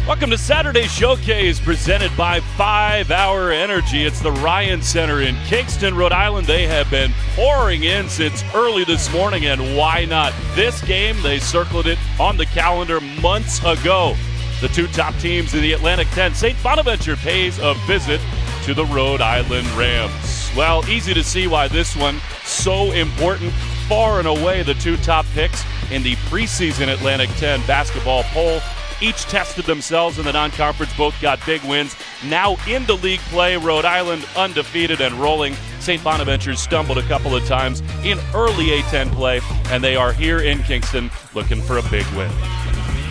Welcome to Saturday Showcase, presented by 5 Hour Energy. It's the Ryan Center in Kingston, Rhode Island. They have been pouring in since early this morning, and why not? This game, they circled it on the calendar months ago. The two top teams in the Atlantic 10, St. Bonaventure pays a visit to the Rhode Island Rams. Well, easy to see why this one so important. Far and away the two top picks in the preseason Atlantic 10 basketball poll. Each tested themselves in the non-conference, both got big wins. Now into league play, Rhode Island undefeated and rolling. St. Bonaventure stumbled a couple of times in early A10 play, and they are here in Kingston looking for a big win.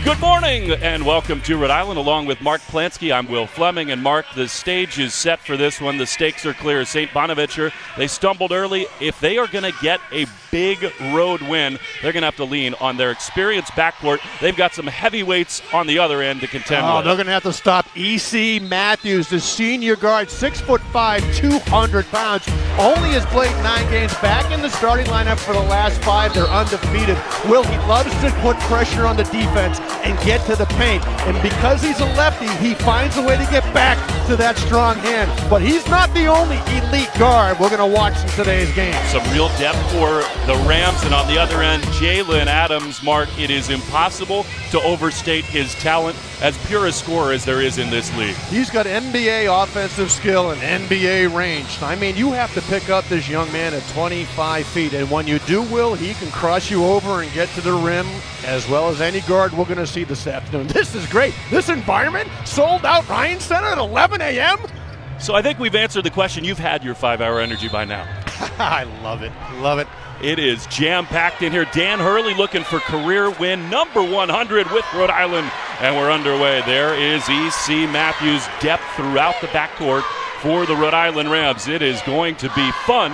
Good morning and welcome to Rhode Island along with Mark Plansky. I'm Will Fleming, and Mark, the stage is set for this one. The stakes are clear. St. Bonaventure, they stumbled early. If they are going to get a big road win, they're going to have to lean on their experienced backcourt. They've got some heavyweights on the other end to contend with. They're going to have to stop E.C. Matthews, the senior guard, 6'5", 200 pounds. Only has played 9 games, back in the starting lineup for the last 5. They're undefeated. Will, he loves to put pressure on the defense and get to the paint. And because he's a lefty, he finds a way to get back to that strong hand. But he's not the only elite guard we're going to watch in today's game. Some real depth for the Rams, and on the other end, Jalen Adams. Mark, it is impossible to overstate his talent, as pure a scorer as there is in this league. He's got NBA offensive skill and NBA range. I mean, you have to pick up this young man at 25 feet, and when you do, Will, he can cross you over and get to the rim as well as any guard we're going to see this afternoon. This is great. This environment, sold out Ryan Center at 11 a.m. So I think we've answered the question. You've had your 5 Hour Energy by now. I love it. Love it. It is jam-packed in here. Dan Hurley looking for career win number 100 with Rhode Island. And we're underway. There is E.C. Matthews' depth throughout the backcourt for the Rhode Island Rams. It is going to be fun.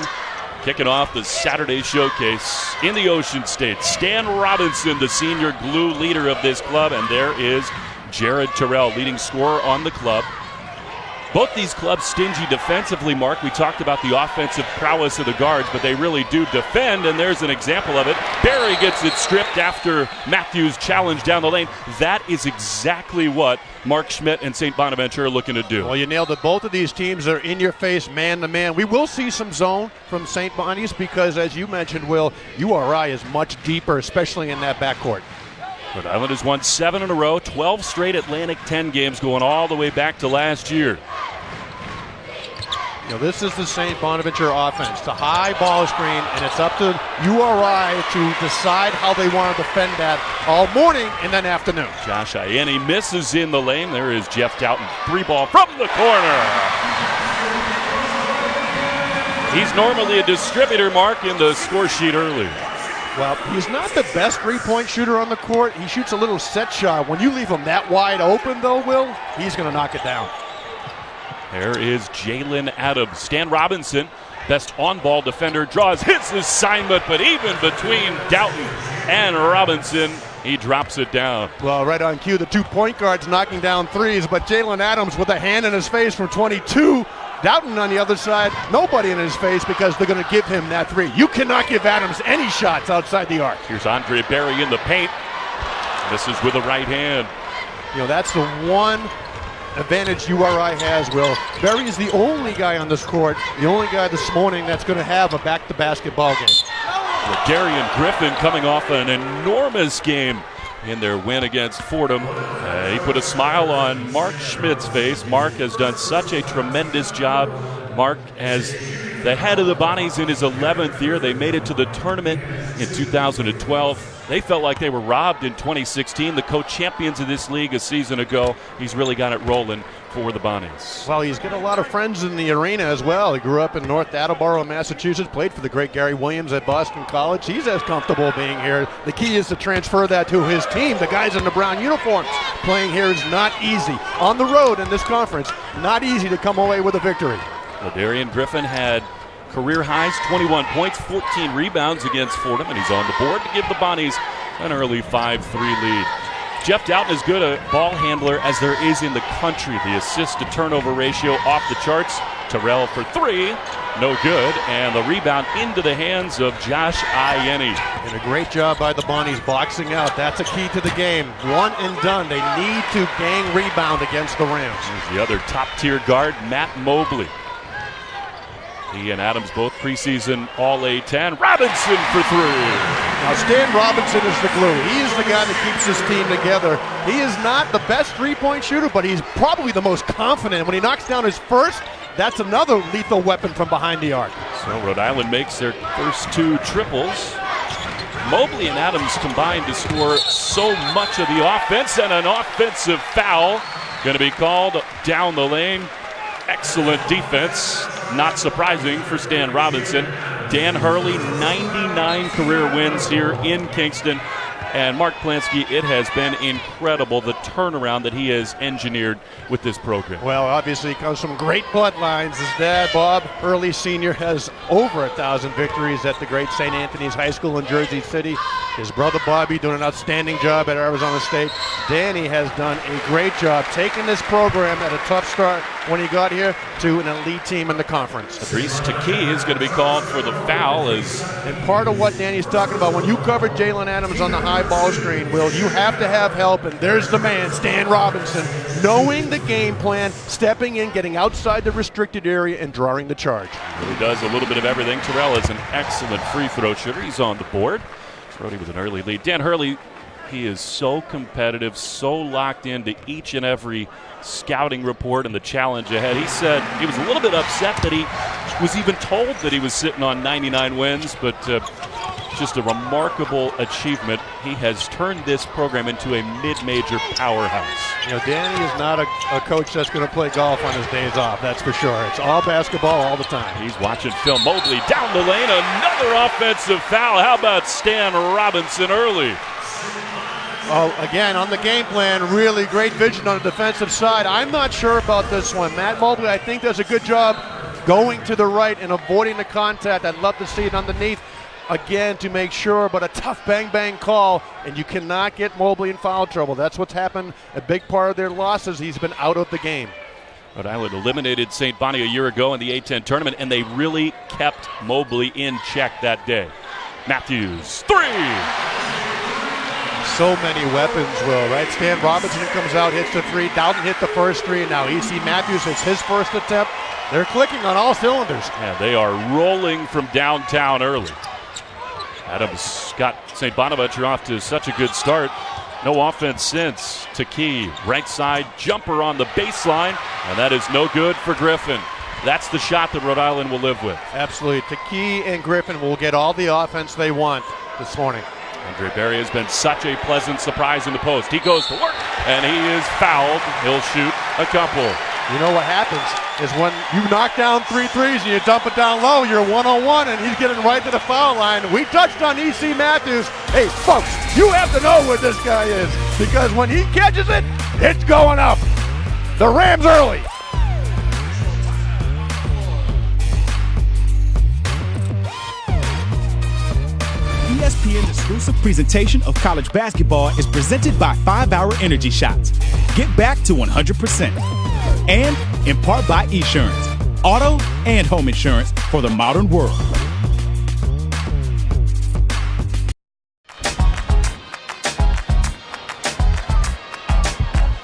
Kicking off the Saturday Showcase in the Ocean State. Stan Robinson, the senior glue leader of this club. And there is Jared Terrell, leading scorer on the club. Both these clubs stingy defensively, Mark. We talked about the offensive prowess of the guards, but they really do defend, and there's an example of it. Barry gets it stripped after Matthews' challenge down the lane. That is exactly what Mark Schmidt and St. Bonaventure are looking to do. Well, you nailed it. Both of these teams are in your face, man-to-man. We will see some zone from St. Bonnie's because, as you mentioned, Will, URI is much deeper, especially in that backcourt. Rhode Island has won 7 in a row, 12 straight Atlantic 10 games going all the way back to last year. You know, this is the St. Bonaventure offense. The high ball screen, and it's up to URI to decide how they want to defend that all morning and then afternoon. Josh Ianni misses in the lane. There is Jeff Doughton. 3-ball from the corner. He's normally a distributor, Mark, in the score sheet early. Well, he's not the best three-point shooter on the court. He shoots a little set shot. When you leave him that wide open, though, Will, he's going to knock it down. There is Jalen Adams. Stan Robinson, best on-ball defender, draws his assignment, but even between Doughton and Robinson, he drops it down. Well, right on cue, the 2 point guards knocking down threes, but Jalen Adams with a hand in his face from 22. Doughton on the other side, nobody in his face because they're going to give him that 3. You cannot give Adams any shots outside the arc. Here's Andre Barry in the paint. Misses with the right hand. You know, that's the one advantage URI has, Will. Barry is the only guy on this court, the only guy this morning that's going to have a back-to-basket ball game. Darian Griffin coming off an enormous game in their win against Fordham. He put a smile on Mark Schmidt's face. Mark has done such a tremendous job. Mark, as the head of the Bonnies in his 11th year, they made it to the tournament in 2012. They felt like they were robbed in 2016, the co-champions of this league a season ago. He's really got it rolling for the Bonnies. Well, he's got a lot of friends in the arena as well. He grew up in North Attleboro, Massachusetts, played for the great Gary Williams at Boston College. He's as comfortable being here. The key is to transfer that to his team. The guys in the brown uniforms playing here is not easy. On the road in this conference, not easy to come away with a victory. Well, Darian Griffin had career highs, 21 points, 14 rebounds against Fordham, and he's on the board to give the Bonnies an early 5-3 lead. Jeff Doughton is good a ball handler as there is in the country. The assist-to-turnover ratio off the charts. Terrell for three. No good. And the rebound into the hands of Josh Ianni. And a great job by the Bonnies boxing out. That's a key to the game. One and done. They need to gang rebound against the Rams. Here's the other top-tier guard, Matt Mobley. He and Adams both preseason All-A-10. Robinson for three. Now Stan Robinson is the glue. He is the guy that keeps this team together. He is not the best three-point shooter, but he's probably the most confident. When he knocks down his first, that's another lethal weapon from behind the arc. So Rhode Island makes their first two triples. Mobley and Adams combined to score so much of the offense, and an offensive foul going to be called down the lane. Excellent defense, not surprising for Stan Robinson. Dan Hurley, 99 career wins here in Kingston. And Mark Plansky, it has been incredible, the turnaround that he has engineered with this program. Well, obviously, it comes from great bloodlines. His dad, Bob Hurley Sr., has over 1,000 victories at the great St. Anthony's High School in Jersey City. His brother, Bobby, doing an outstanding job at Arizona State. Danny has done a great job taking this program at a tough start when he got here to an elite team in the conference. Idris Taki is going to be called for the foul. And part of what Danny's talking about, when you cover Jalen Adams on the high ball screen, Will, you have to have help, and there's the man, Stan Robinson, knowing the game plan, stepping in, getting outside the restricted area, and drawing the charge. He really does a little bit of everything. Terrell is an excellent free throw shooter. He's on the board. Brody with an early lead. Dan Hurley, he is so competitive, so locked into each and every scouting report and the challenge ahead. He said he was a little bit upset that he was even told that he was sitting on 99 wins, but just a remarkable achievement. He has turned this program into a mid-major powerhouse. You know, Danny is not a coach that's going to play golf on his days off, that's for sure. It's all basketball all the time. He's watching Phil Mobley down the lane. Another offensive foul. How about Stan Robinson early? Oh, again, on the game plan, really great vision on the defensive side. I'm not sure about this one. Matt Mobley, I think, does a good job going to the right and avoiding the contact. I'd love to see it underneath again to make sure, but a tough bang-bang call, and you cannot get Mobley in foul trouble. That's what's happened. A big part of their losses, he's been out of the game. Rhode Island eliminated St. Bonnie a year ago in the A-10 tournament, and they really kept Mobley in check that day. Matthews, three! So many weapons, Will, right? Stan Robinson comes out, hits the three. Dowden hit the first three, and now E.C. Matthews hits his first attempt. They're clicking on all cylinders. Yeah, they are rolling from downtown early. Adams got St. Bonaventure off to such a good start. No offense since. Taki, right side jumper on the baseline, and that is no good for Griffin. That's the shot that Rhode Island will live with. Absolutely. Taki and Griffin will get all the offense they want this morning. Andre Berry has been such a pleasant surprise in the post. He goes to work, and he is fouled. He'll shoot a couple. You know what happens is when you knock down 3 threes and you dump it down low, you're one-on-one, and he's getting right to the foul line. We touched on E.C. Matthews. Hey, folks, you have to know what this guy is, because when he catches it, it's going up. The Rams early. ESPN's exclusive presentation of college basketball is presented by 5-Hour Energy Shots. Get back to 100%. And in part by Esurance, auto and home insurance for the modern world.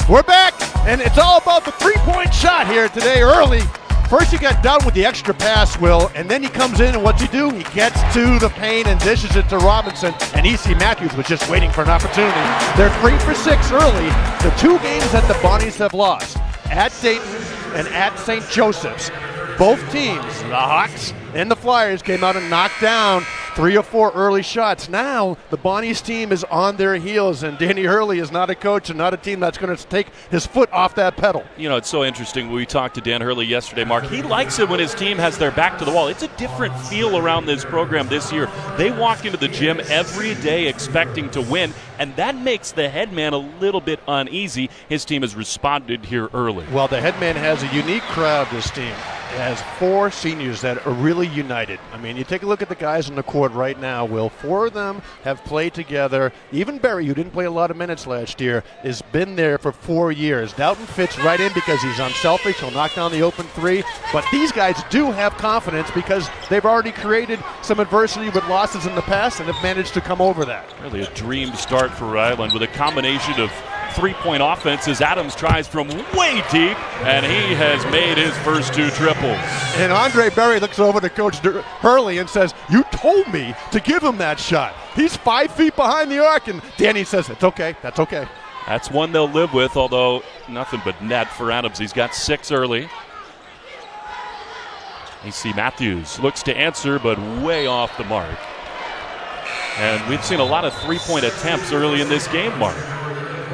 We're back, and it's all about the three-point shot here today early. First he got done with the extra pass, Will, and then he comes in, and what's he do? He gets to the paint and dishes it to Robinson, and E.C. Matthews was just waiting for an opportunity. They're 3 for 6 early. The 2 games that the Bonnies have lost, at Dayton and at St. Joseph's. Both teams, the Hawks and the Flyers, came out and knocked down 3 or 4 early shots. Now the Bonnies team is on their heels, and Danny Hurley is not a coach and not a team that's going to take his foot off that pedal. You know, it's so interesting. We talked to Dan Hurley yesterday, Mark. He likes it when his team has their back to the wall. It's a different feel around this program this year. They walk into the gym every day expecting to win, and that makes the head man a little bit uneasy. His team has responded here early. Well, the head man has a unique crowd, this team. has 4 seniors that are really united. I mean, you take a look at the guys on the court right now, Will. 4 of them have played together. Even Berry, who didn't play a lot of minutes last year, has been there for 4 years. Doughton fits right in because he's unselfish. He'll knock down the open 3. But these guys do have confidence because they've already created some adversity with losses in the past and have managed to come over that. Really a dream start for Rhode Island with a combination of three-point offenses. Adams tries from way deep, and he has made his first 2 triples. And Andre Berry looks over to Coach Hurley and says, "You told me to give him that shot. He's 5 feet behind the arc." And Danny says, "It's okay. That's okay." That's one they'll live with, although nothing but net for Adams. He's got 6 early. AC Matthews looks to answer, but way off the mark. And we've seen a lot of three-point attempts early in this game, Mark.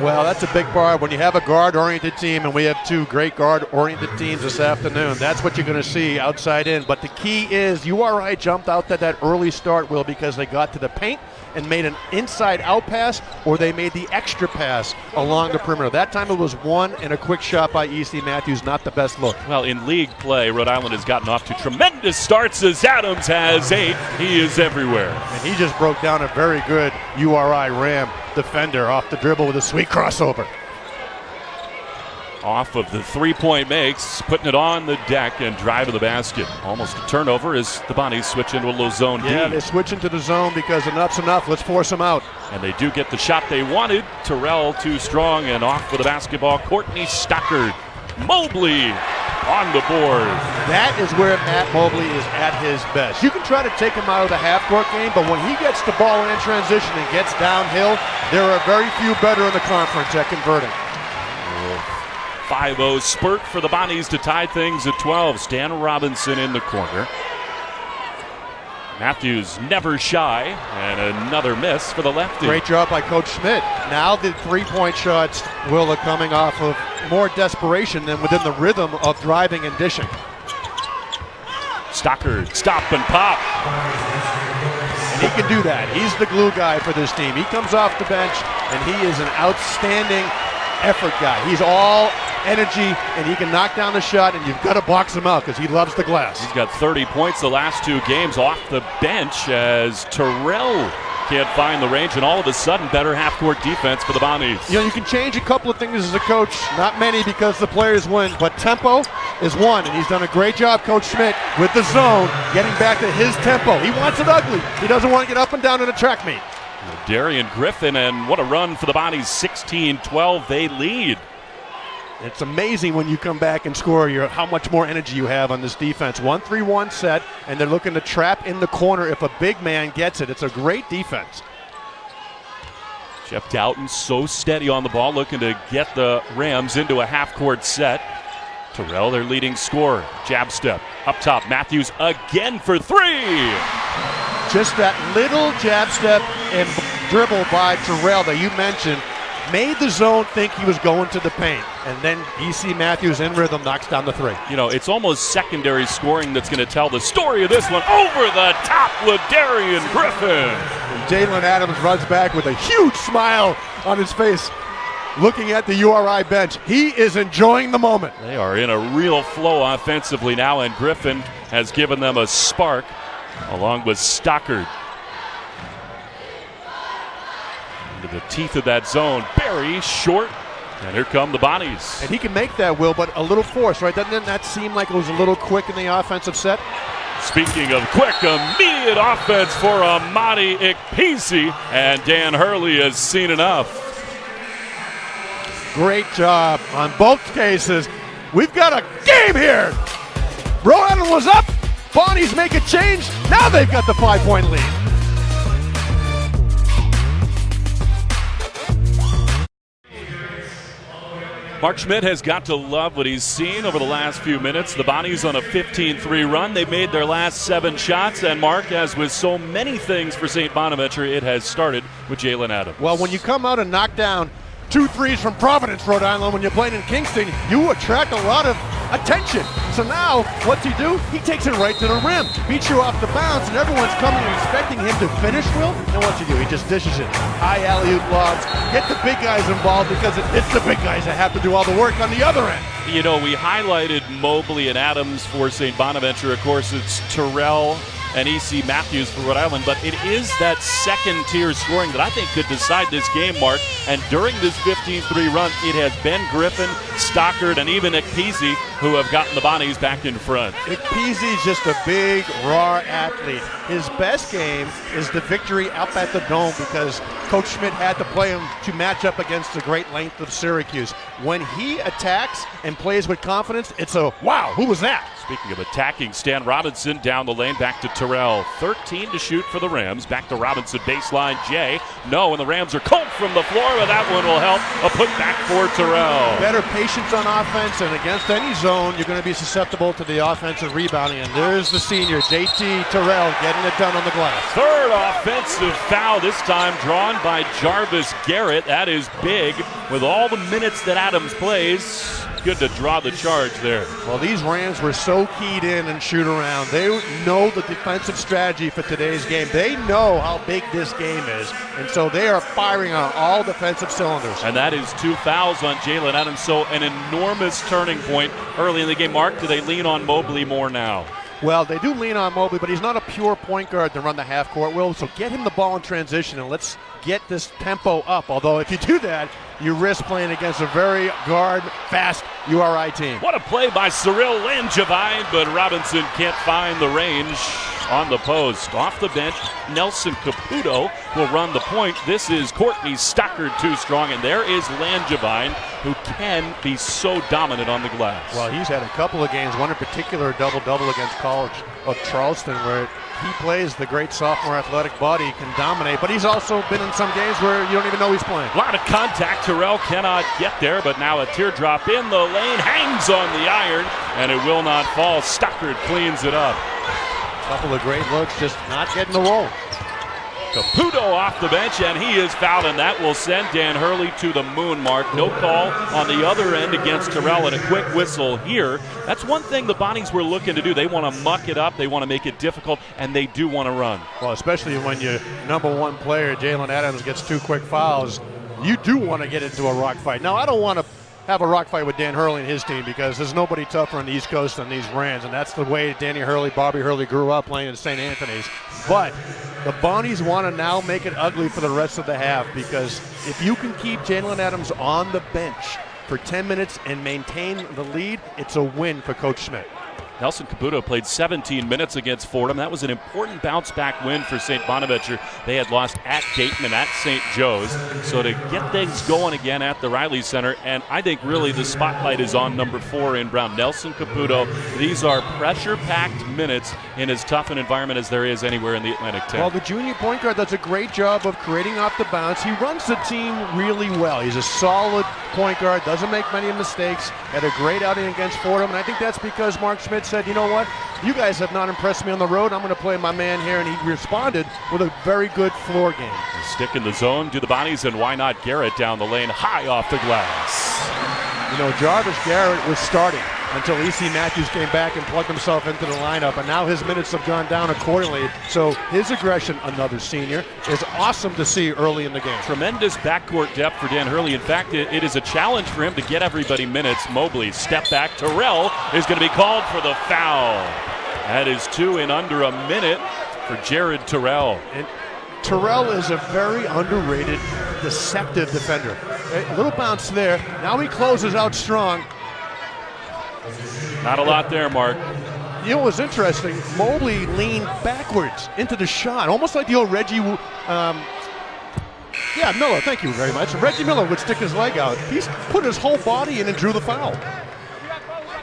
Well, that's a big part. When you have a guard-oriented team, and we have 2 great guard-oriented teams this afternoon, that's what you're going to see outside in. But the key is URI jumped out to that early start, Will, because they got to the paint and made an inside-out pass, or they made the extra pass along the perimeter. That time it was 1 and a quick shot by E.C. Matthews, not the best look. Well, in league play, Rhode Island has gotten off to tremendous starts as Adams has 8. He is everywhere. And he just broke down a very good URI Ram defender off the dribble with a sweet crossover. Off of the three-point makes, putting it on the deck and drive to the basket. Almost a turnover as the Bonnies switch into a little zone D. Yeah, they switch into the zone because enough's enough. Let's force them out. And they do get the shot they wanted. Terrell too strong, and off with the basketball, Courtney Stockard. Mobley on the board. That is where Matt Mobley is at his best. You can try to take him out of the half-court game, but when he gets the ball in transition and gets downhill, there are very few better in the conference at converting. 5-0 spurt for the Bonnies to tie things at 12. Stan Robinson in the corner. Matthews never shy, and another miss for the lefty. Great job by Coach Schmidt. Now the three-point shots, Will, are coming off of more desperation than within the rhythm of driving and dishing. Stockard, stop and pop. And he can do that. He's the glue guy for this team. He comes off the bench, and he is an outstanding effort guy. He's all energy, and he can knock down the shot, and you've got to box him out because he loves the glass. He's got 30 points the last 2 games off the bench as Terrell can't find the range, and all of a sudden better half-court defense for the Bonnies. You know, you can change a couple of things as a coach, not many because the players win, but tempo is one, and he's done a great job, Coach Schmidt, with the zone, getting back to his tempo. He wants it ugly. He doesn't want to get up and down in a track meet. Darian Griffin, and what a run for the Bonnies. 16-12, they lead. It's amazing when you come back and score how much more energy you have on this defense. 1-3-1 set, and they're looking to trap in the corner if a big man gets it. It's a great defense. Jeff Doughton so steady on the ball, looking to get the Rams into a half-court set. Terrell, their leading scorer. Jab step. Up top, Matthews again for 3. Just that little jab step and dribble by Terrell that you mentioned made the zone think he was going to the paint. And then E.C. Matthews in rhythm knocks down the 3. You know, it's almost secondary scoring that's going to tell the story of this one. Over the top with Darian Griffin. And Jalen Adams runs back with a huge smile on his face, looking at the URI bench. He is enjoying the moment. They are in a real flow offensively now, and Griffin has given them a spark along with Stockard. Into the teeth of that zone. Berry short. And here come the Bonnies. And he can make that, Will, but a little force, right? Doesn't that seem like it was a little quick in the offensive set? Speaking of quick, immediate offense for Amadi Ikpisi, and Dan Hurley has seen enough. Great job on both cases. We've got a game here. Rhode Island was up. Bonnies make a change. Now they've got the 5-point lead. Mark Schmidt has got to love what he's seen over the last few minutes. The Bonnies on a 15-3 run. They made their last 7 shots. And Mark, as with so many things for St. Bonaventure, it has started with Jalen Adams. Well, when you come out and knock down 2 threes from Providence, Rhode Island, when you're playing in Kingston, you attract a lot of attention. So now, what's he do? He takes it right to the rim, beats you off the bounce, and everyone's coming and expecting him to finish, Will. And what's he do? He just dishes it. High alley-oop lobs. Get the big guys involved because it's the big guys that have to do all the work on the other end. You know, we highlighted Mobley and Adams for St. Bonaventure. Of course, it's Terrell and E.C. Matthews for Rhode Island, but it is that second-tier scoring that I think could decide this game, Mark. And during this 15-3 run, it has been Griffin, Stockard, and even Ekpeasy who have gotten the Bonnies back in front. Ekpeasy's just a big, raw athlete. His best game is the victory up at the Dome because Coach Schmidt had to play him to match up against the great length of Syracuse. When he attacks and plays with confidence, it's a, wow, who was that? Speaking of attacking, Stan Robinson down the lane, back to Terrell. 13 to shoot for the Rams. Back to Robinson, baseline, Jay. No, and the Rams are cold from the floor, but that one will help. A putback for Terrell. Better patience on offense, and against any zone, you're going to be susceptible to the offensive rebounding. And there's the senior, JT Terrell, getting it done on the glass. Third offensive foul, this time drawn by Jarvis Garrett. That is big. With all the minutes that Adams plays, good to draw the charge there. Well, these Rams were so keyed in and shoot around. They know the defensive strategy for today's game. They know how big this game is, and so they are firing on all defensive cylinders. And that is 2 fouls on Jalen Adams, so an enormous turning point early in the game. Mark, do they lean on Mobley more now? Well, they do lean on Mobley, but he's not a pure point guard to run the half court, Will, so get him the ball in transition and let's get this tempo up. Although if you do that, you risk playing against a very guard-fast URI team. What a play by Cyril Langevin, but Robinson can't find the range on the post. Off the bench, Nelson Caputo will run the point. This is Courtney Stockard too strong, and there is Langevin, who can be so dominant on the glass. Well, he's had a couple of games, one in particular, a double-double against College of Charleston, where he plays the great sophomore athletic body, he can dominate, but he's also been in some games where you don't even know he's playing. A lot of contact. Terrell cannot get there, but now a teardrop in the lane, hangs on the iron, and it will not fall. Stockard cleans it up. Couple of great looks, just not getting the roll. Caputo off the bench, and he is fouled, and that will send Dan Hurley to the moon, Mark. No call on the other end against Terrell, and a quick whistle here. That's one thing the Bonnies were looking to do. They want to muck it up, they want to make it difficult, and they do want to run. Well, especially when your number one player, Jalen Adams, gets 2 quick fouls, you do want to get into a rock fight. Now, I don't want to have a rock fight with Dan Hurley and his team because there's nobody tougher on the East Coast than these Rams, and that's the way Danny Hurley, Bobby Hurley grew up playing in St. Anthony's. But the Bonnies want to now make it ugly for the rest of the half because if you can keep Jalen Adams on the bench for 10 minutes and maintain the lead, it's a win for Coach Schmidt. Nelson Caputo played 17 minutes against Fordham. That was an important bounce-back win for St. Bonaventure. They had lost at Dayton and at St. Joe's. So to get things going again at the Riley Center, and I think really the spotlight is on number 4 in Brown, Nelson Caputo. These are pressure-packed minutes in as tough an environment as there is anywhere in the Atlantic 10. Well, the junior point guard does a great job of creating off the bounce. He runs the team really well. He's a solid point guard, doesn't make many mistakes, had a great outing against Fordham, and I think that's because Mark Schmidt said, you know what, you guys have not impressed me on the road. I'm going to play my man here, and he responded with a very good floor game. Stick in the zone, do the Bonnies, and why not Garrett down the lane, high off the glass. You know, Jarvis Garrett was starting until E.C. Matthews came back and plugged himself into the lineup, and now his minutes have gone down accordingly. So his aggression, another senior, is awesome to see early in the game. Tremendous backcourt depth for Dan Hurley. In fact, it is a challenge for him to get everybody minutes. Mobley, step back. Terrell is going to be called for the foul. That is 2 in under a minute for Jared Terrell. And Terrell is a very underrated, deceptive defender. A little bounce there. Now he closes out strong. Not a lot there, Mark. You know what's interesting? Mobley leaned backwards into the shot, almost like the old Reggie. Miller, thank you very much. Reggie Miller would stick his leg out. He's put his whole body in and drew the foul.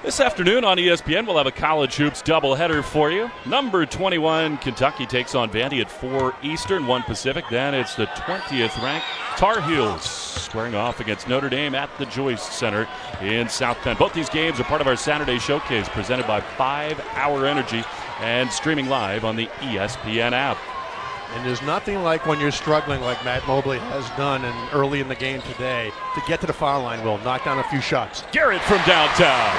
This afternoon on ESPN, we'll have a college hoops doubleheader for you. Number 21, Kentucky takes on Vandy at 4 Eastern, 1 Pacific. Then it's the 20th ranked Tar Heels squaring off against Notre Dame at the Joyce Center in South Bend. Both these games are part of our Saturday showcase presented by 5 Hour Energy and streaming live on the ESPN app. And there's nothing like when you're struggling like Matt Mobley has done early in the game today to get to the foul line, Will. Knock down a few shots. Garrett from downtown.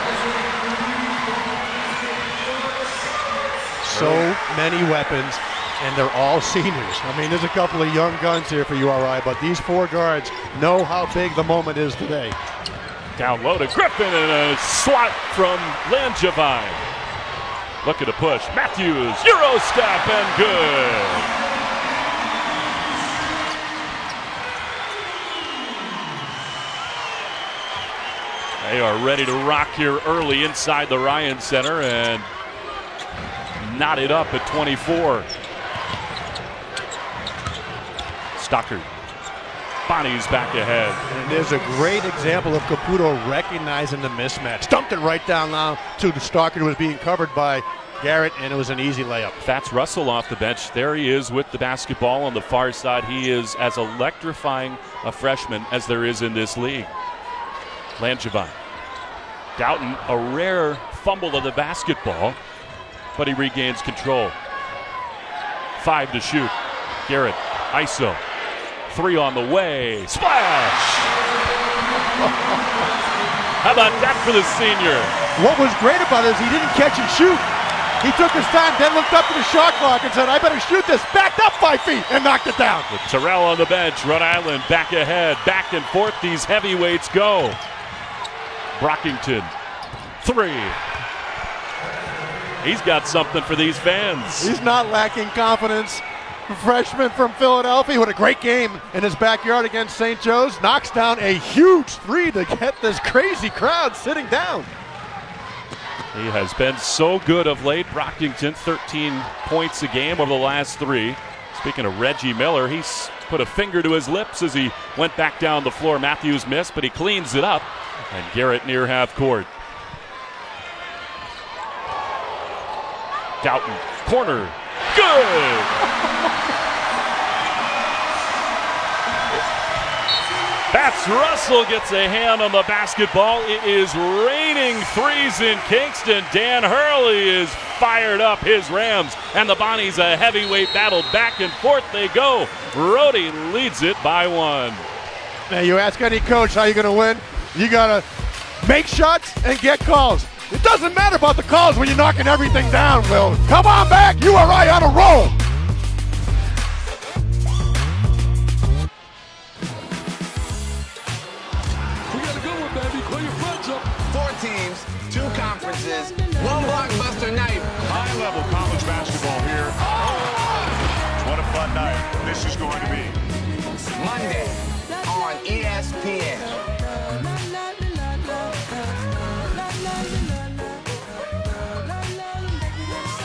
So many weapons, and they're all seniors. I mean, there's a couple of young guns here for URI, but these four guards know how big the moment is today. Down low to Griffin and a swat from Langevin. Looking to push. Matthews, Euro step and good. They are ready to rock here early inside the Ryan Center and knot it up at 24. Stockard. Bonnie's back ahead. And there's a great example of Caputo recognizing the mismatch. Dumped it right down now to the Stockard, who was being covered by Garrett, and it was an easy layup. Fats Russell off the bench. There he is with the basketball on the far side. He is as electrifying a freshman as there is in this league. Langevin. Doughton, a rare fumble of the basketball, but he regains control. 5 to shoot. Garrett, ISO. 3 on the way. Splash! How about that for the senior? What was great about it is he didn't catch and shoot. He took his time, then looked up to the shot clock and said, I better shoot this. Backed up 5 feet and knocked it down. With Terrell on the bench, Rhode Island back ahead. Back and forth these heavyweights go. Brockington, 3. He's got something for these fans. He's not lacking confidence. Freshman from Philadelphia with a great game in his backyard against St. Joe's. Knocks down a huge 3 to get this crazy crowd sitting down. He has been so good of late. Brockington, 13 points a game over the last 3. Speaking of Reggie Miller, he's put a finger to his lips as he went back down the floor. Matthews missed, but he cleans it up. And Garrett near half court. Doughton, corner, good! Fats Russell gets a hand on the basketball. It is raining threes in Kingston. Dan Hurley is fired up, his Rams, and the Bonnies a heavyweight battle. Back and forth they go. Rhodey leads it by 1. Now you ask any coach how you're going to win, you got to make shots and get calls. It doesn't matter about the calls when you're knocking everything down, Will. Come on back, URI on a roll. We got a good one, baby. Call your friends up. 4 teams, 2 conferences, 1 blockbuster night. High-level college basketball here. What a fun night this is going to be. Monday on ESPN.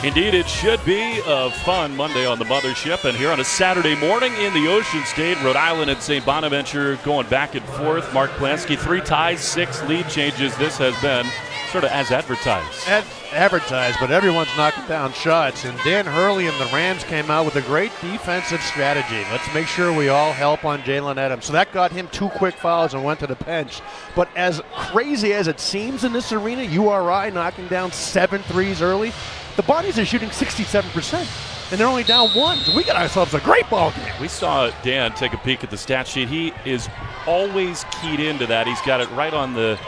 Indeed, it should be a fun Monday on the Mothership. And here on a Saturday morning in the Ocean State, Rhode Island and St. Bonaventure going back and forth. Mark Plansky, 3 ties, 6 lead changes. This has been sort of as advertised. Advertised, but everyone's knocking down shots. And Dan Hurley and the Rams came out with a great defensive strategy. Let's make sure we all help on Jalen Adams. So that got him 2 quick fouls and went to the bench. But as crazy as it seems in this arena, URI knocking down 7 threes early. The Bonnies are shooting 67%, and they're only down 1. So we got ourselves a great ball game. We saw Dan take a peek at the stat sheet. He is always keyed into that. He's got it right on the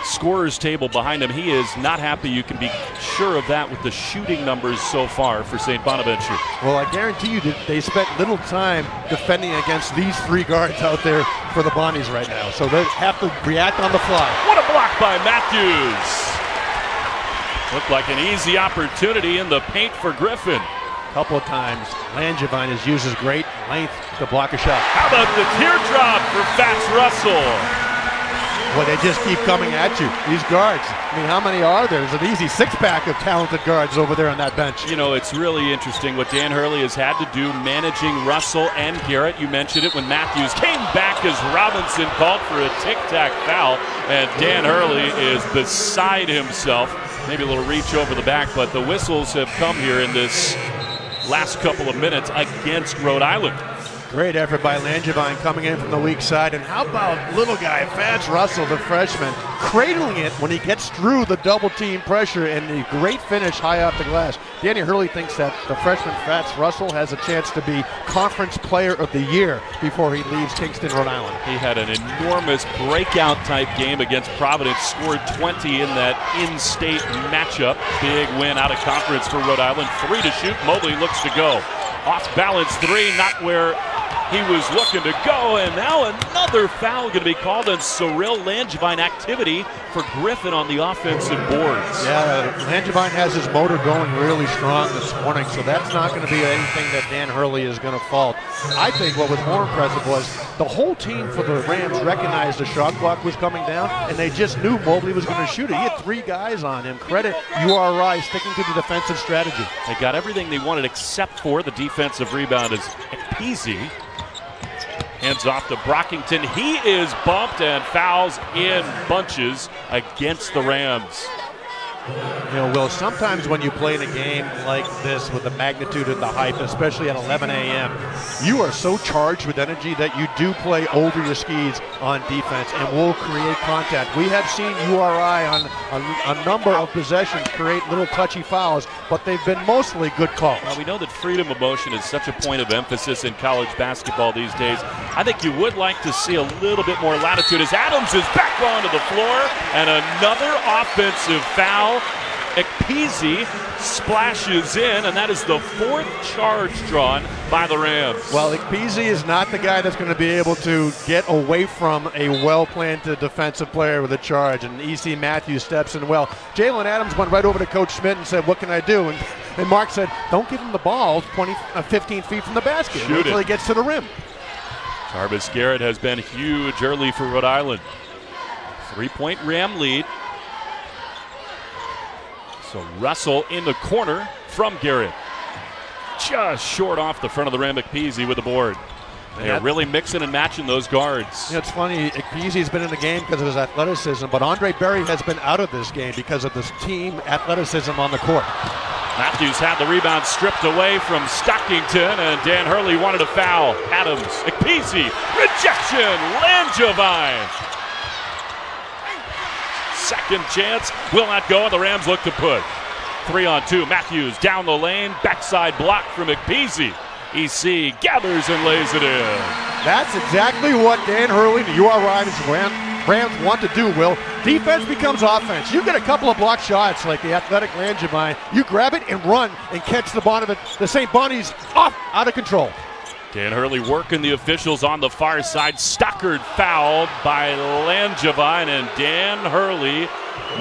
scorer's table behind him. He is not happy. You can be sure of that with the shooting numbers so far for St. Bonaventure. Well, I guarantee you that they spent little time defending against these 3 guards out there for the Bonnies right now. So they have to react on the fly. What a block by Matthews. Looked like an easy opportunity in the paint for Griffin. Couple of times, Langevin has used his great length to block a shot. How about the teardrop for Fats Russell? Well, they just keep coming at you, these guards. I mean, how many are there? There's an easy 6-pack of talented guards over there on that bench. You know, it's really interesting what Dan Hurley has had to do managing Russell and Garrett. You mentioned it when Matthews came back as Robinson called for a tic-tac foul, and Dan Hurley is beside himself. Maybe a little reach over the back, but the whistles have come here in this last couple of minutes against Rhode Island. Great effort by Langevin coming in from the weak side. And how about little guy Fats Russell, the freshman, cradling it when he gets through the double team pressure, and the great finish high off the glass. Danny Hurley thinks that the freshman Fats Russell has a chance to be Conference Player of the Year before he leaves Kingston, Rhode Island. He had an enormous breakout type game against Providence, scored 20 in that in-state matchup. Big win out of conference for Rhode Island. 3 to shoot. Mobley looks to go. Off balance 3, not where he was looking to go, and now another foul going to be called on Cyril Langevin. Activity for Griffin on the offensive boards. Yeah, Langevin has his motor going really strong this morning, so that's not going to be anything that Dan Hurley is going to fault. I think what was more impressive was the whole team for the Rams recognized the shot clock was coming down, and they just knew Mobley was going to shoot it. He had 3 guys on him. Credit URI sticking to the defensive strategy. They got everything they wanted except for the defensive rebound as Peasy hands off to Brockington. He is bumped and fouls in bunches against the Rams. You know, Will, sometimes when you play in a game like this with the magnitude and the hype, especially at 11 a.m., you are so charged with energy that you do play over your skis on defense and will create contact. We have seen URI on a number of possessions create little touchy fouls, but they've been mostly good calls. Well, we know that freedom of motion is such a point of emphasis in college basketball these days. I think you would like to see a little bit more latitude as Adams is back onto the floor, and another offensive foul. Ekpeasy splashes in, and that is the 4th charge drawn by the Rams. Well, Ekpeasy is not the guy that's going to be able to get away from a well-planted defensive player with a charge, and E.C. Matthews steps in well. Jalen Adams went right over to Coach Schmidt and said, "What can I do?" And Mark said, "Don't give him the ball 15 feet from the basket until he gets to the rim." Jarvis Garrett has been huge early for Rhode Island. 3-point Ram lead. So Russell in the corner from Garrett. Just short off the front of the rim. Ekpeasy with the board. They are really mixing and matching those guards. You know, it's funny, Ekpeasy's been in the game because of his athleticism, but Andre Berry has been out of this game because of this team athleticism on the court. Matthews had the rebound stripped away from Stockington, and Dan Hurley wanted a foul. Adams, Ekpeasy, rejection, Langevin. Second chance, will not go, and the Rams look to put. 3-on-2, Matthews down the lane, backside block from Ekpeasy. EC gathers and lays it in. That's exactly what Dan Hurley, the URI Rams want to do, Will. Defense becomes offense. You get a couple of block shots like the athletic Langevin, you grab it and run and catch the Bonaventure. The St. Bonnie's out of control. Dan Hurley working the officials on the far side. Stockard fouled by Langevin, and Dan Hurley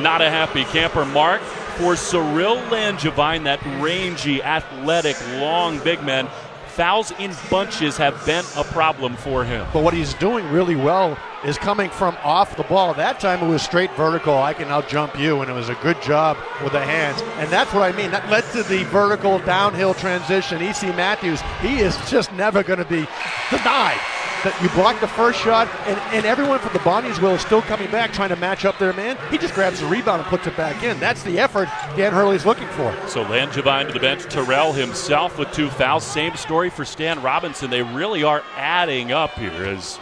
not a happy camper. Mark, for Cyril Langevin, that rangy, athletic, long big man, fouls in bunches have been a problem for him. But what he's doing really well is coming from off the ball. That time it was straight vertical. I can out-jump you, and it was a good job with the hands. And that's what I mean. That led to the vertical downhill transition. E.C. Matthews, he is just never going to be denied. That you block the first shot, and everyone from the Bonnies will is still coming back trying to match up their man. He just grabs the rebound and puts it back in. That's the effort Dan Hurley's looking for. So Langevin to the bench. Terrell himself with 2 fouls. Same story for Stan Robinson. They really are adding up here as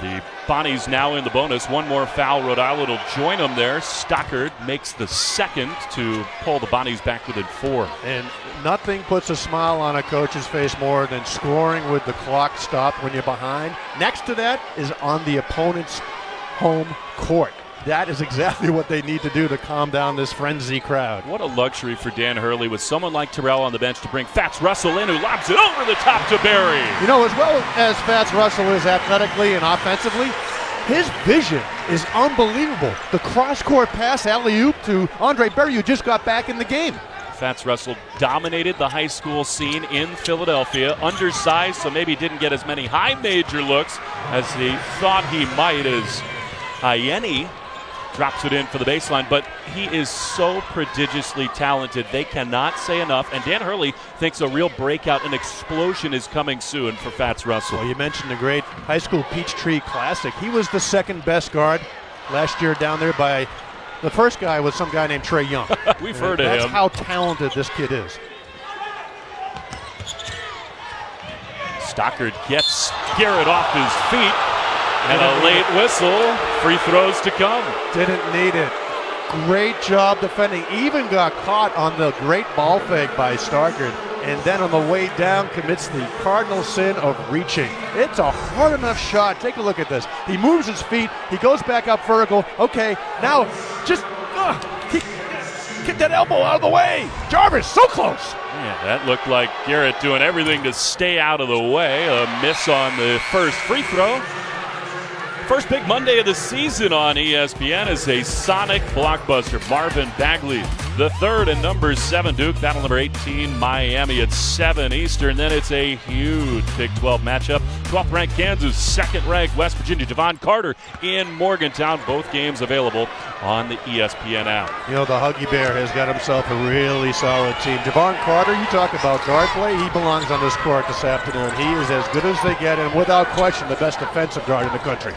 the Bonnies now in the bonus. One more foul. Rhode Island will join them there. Stockard makes the second to pull the Bonnies back within 4. And nothing puts a smile on a coach's face more than scoring with the clock stopped when you're behind. Next to that is on the opponent's home court. That is exactly what they need to do to calm down this frenzy crowd. What a luxury for Dan Hurley with someone like Terrell on the bench to bring Fats Russell in, who lobs it over the top to Barry. You know, as well as Fats Russell is athletically and offensively, his vision is unbelievable. The cross-court pass alley-oop to Andre Berry, who just got back in the game. Fats Russell dominated the high school scene in Philadelphia. Undersized, so maybe didn't get as many high major looks as he thought he might, as Hayeni drops it in for the baseline, but he is so prodigiously talented. They cannot say enough, and Dan Hurley thinks a real breakout, an explosion is coming soon for Fats Russell. Well, you mentioned the great high school Peachtree Classic. He was the second best guard last year down there by the first guy was some guy named Trey Young. We've heard of him. That's how talented this kid is. Stockard gets Garrett off his feet, and a late whistle. Free throws to come. Didn't need it. Great job defending. Even got caught on the great ball fake by Stockard. And then on the way down commits the cardinal sin of reaching. It's a hard enough shot. Take a look at this. He moves his feet. He goes back up vertical. Okay, now just get that elbow out of the way. Jarvis, so close. Yeah, that looked like Garrett doing everything to stay out of the way. A miss on the first free throw. First big Monday of the season on ESPN is a Sonic blockbuster. Marvin Bagley, the third, and number 7 Duke. Battle number 18 Miami at 7 Eastern. Then it's a huge Big 12 matchup. 12th ranked Kansas, 2nd ranked West Virginia. Javon Carter in Morgantown. Both games available on the ESPN app. You know, the Huggy Bear has got himself a really solid team. Javon Carter, you talk about guard play, he belongs on this court this afternoon. He is as good as they get, and without question, the best defensive guard in the country.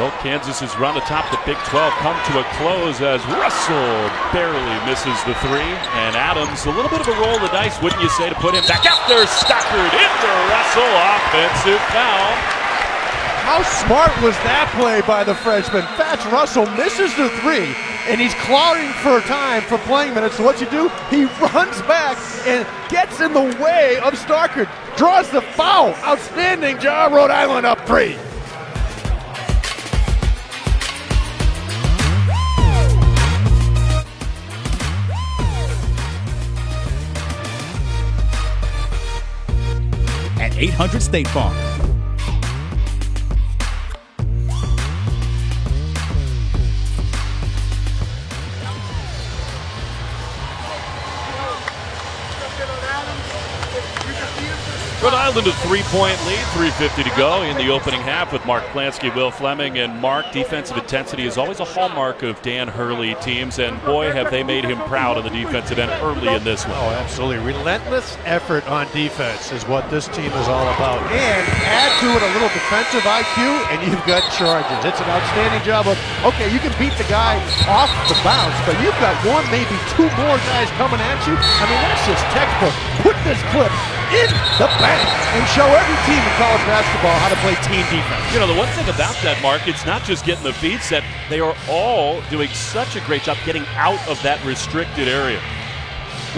Well, Kansas's run atop the Big 12 come to a close as Russell barely misses the 3. And Adams, a little bit of a roll of the dice, wouldn't you say, to put him back out there. Stockard into Russell, offensive foul. How smart was that play by the freshman? Fats Russell misses the 3, and he's clawing for time for playing minutes. So what's he do? He runs back and gets in the way of Stockard. Draws the foul. Outstanding job, Rhode Island up 3. At 800 State Farm. Rhode Island a 3-point lead, 3:50 to go in the opening half with Mark Plansky, Will Fleming, and Mark. Defensive intensity is always a hallmark of Dan Hurley teams, and boy, have they made him proud on the defensive end early in this one. Oh, absolutely. Relentless effort on defense is what this team is all about. And add to it a little defensive IQ, and you've got charges. It's an outstanding job of, okay, you can beat the guy off the bounce, but you've got one, maybe 2 more guys coming at you. I mean, that's just textbook. Put this clip in the bank and show every team in college basketball how to play team defense. You know, the one thing about that, Mark, it's not just getting the feed set. They are all doing such a great job getting out of that restricted area,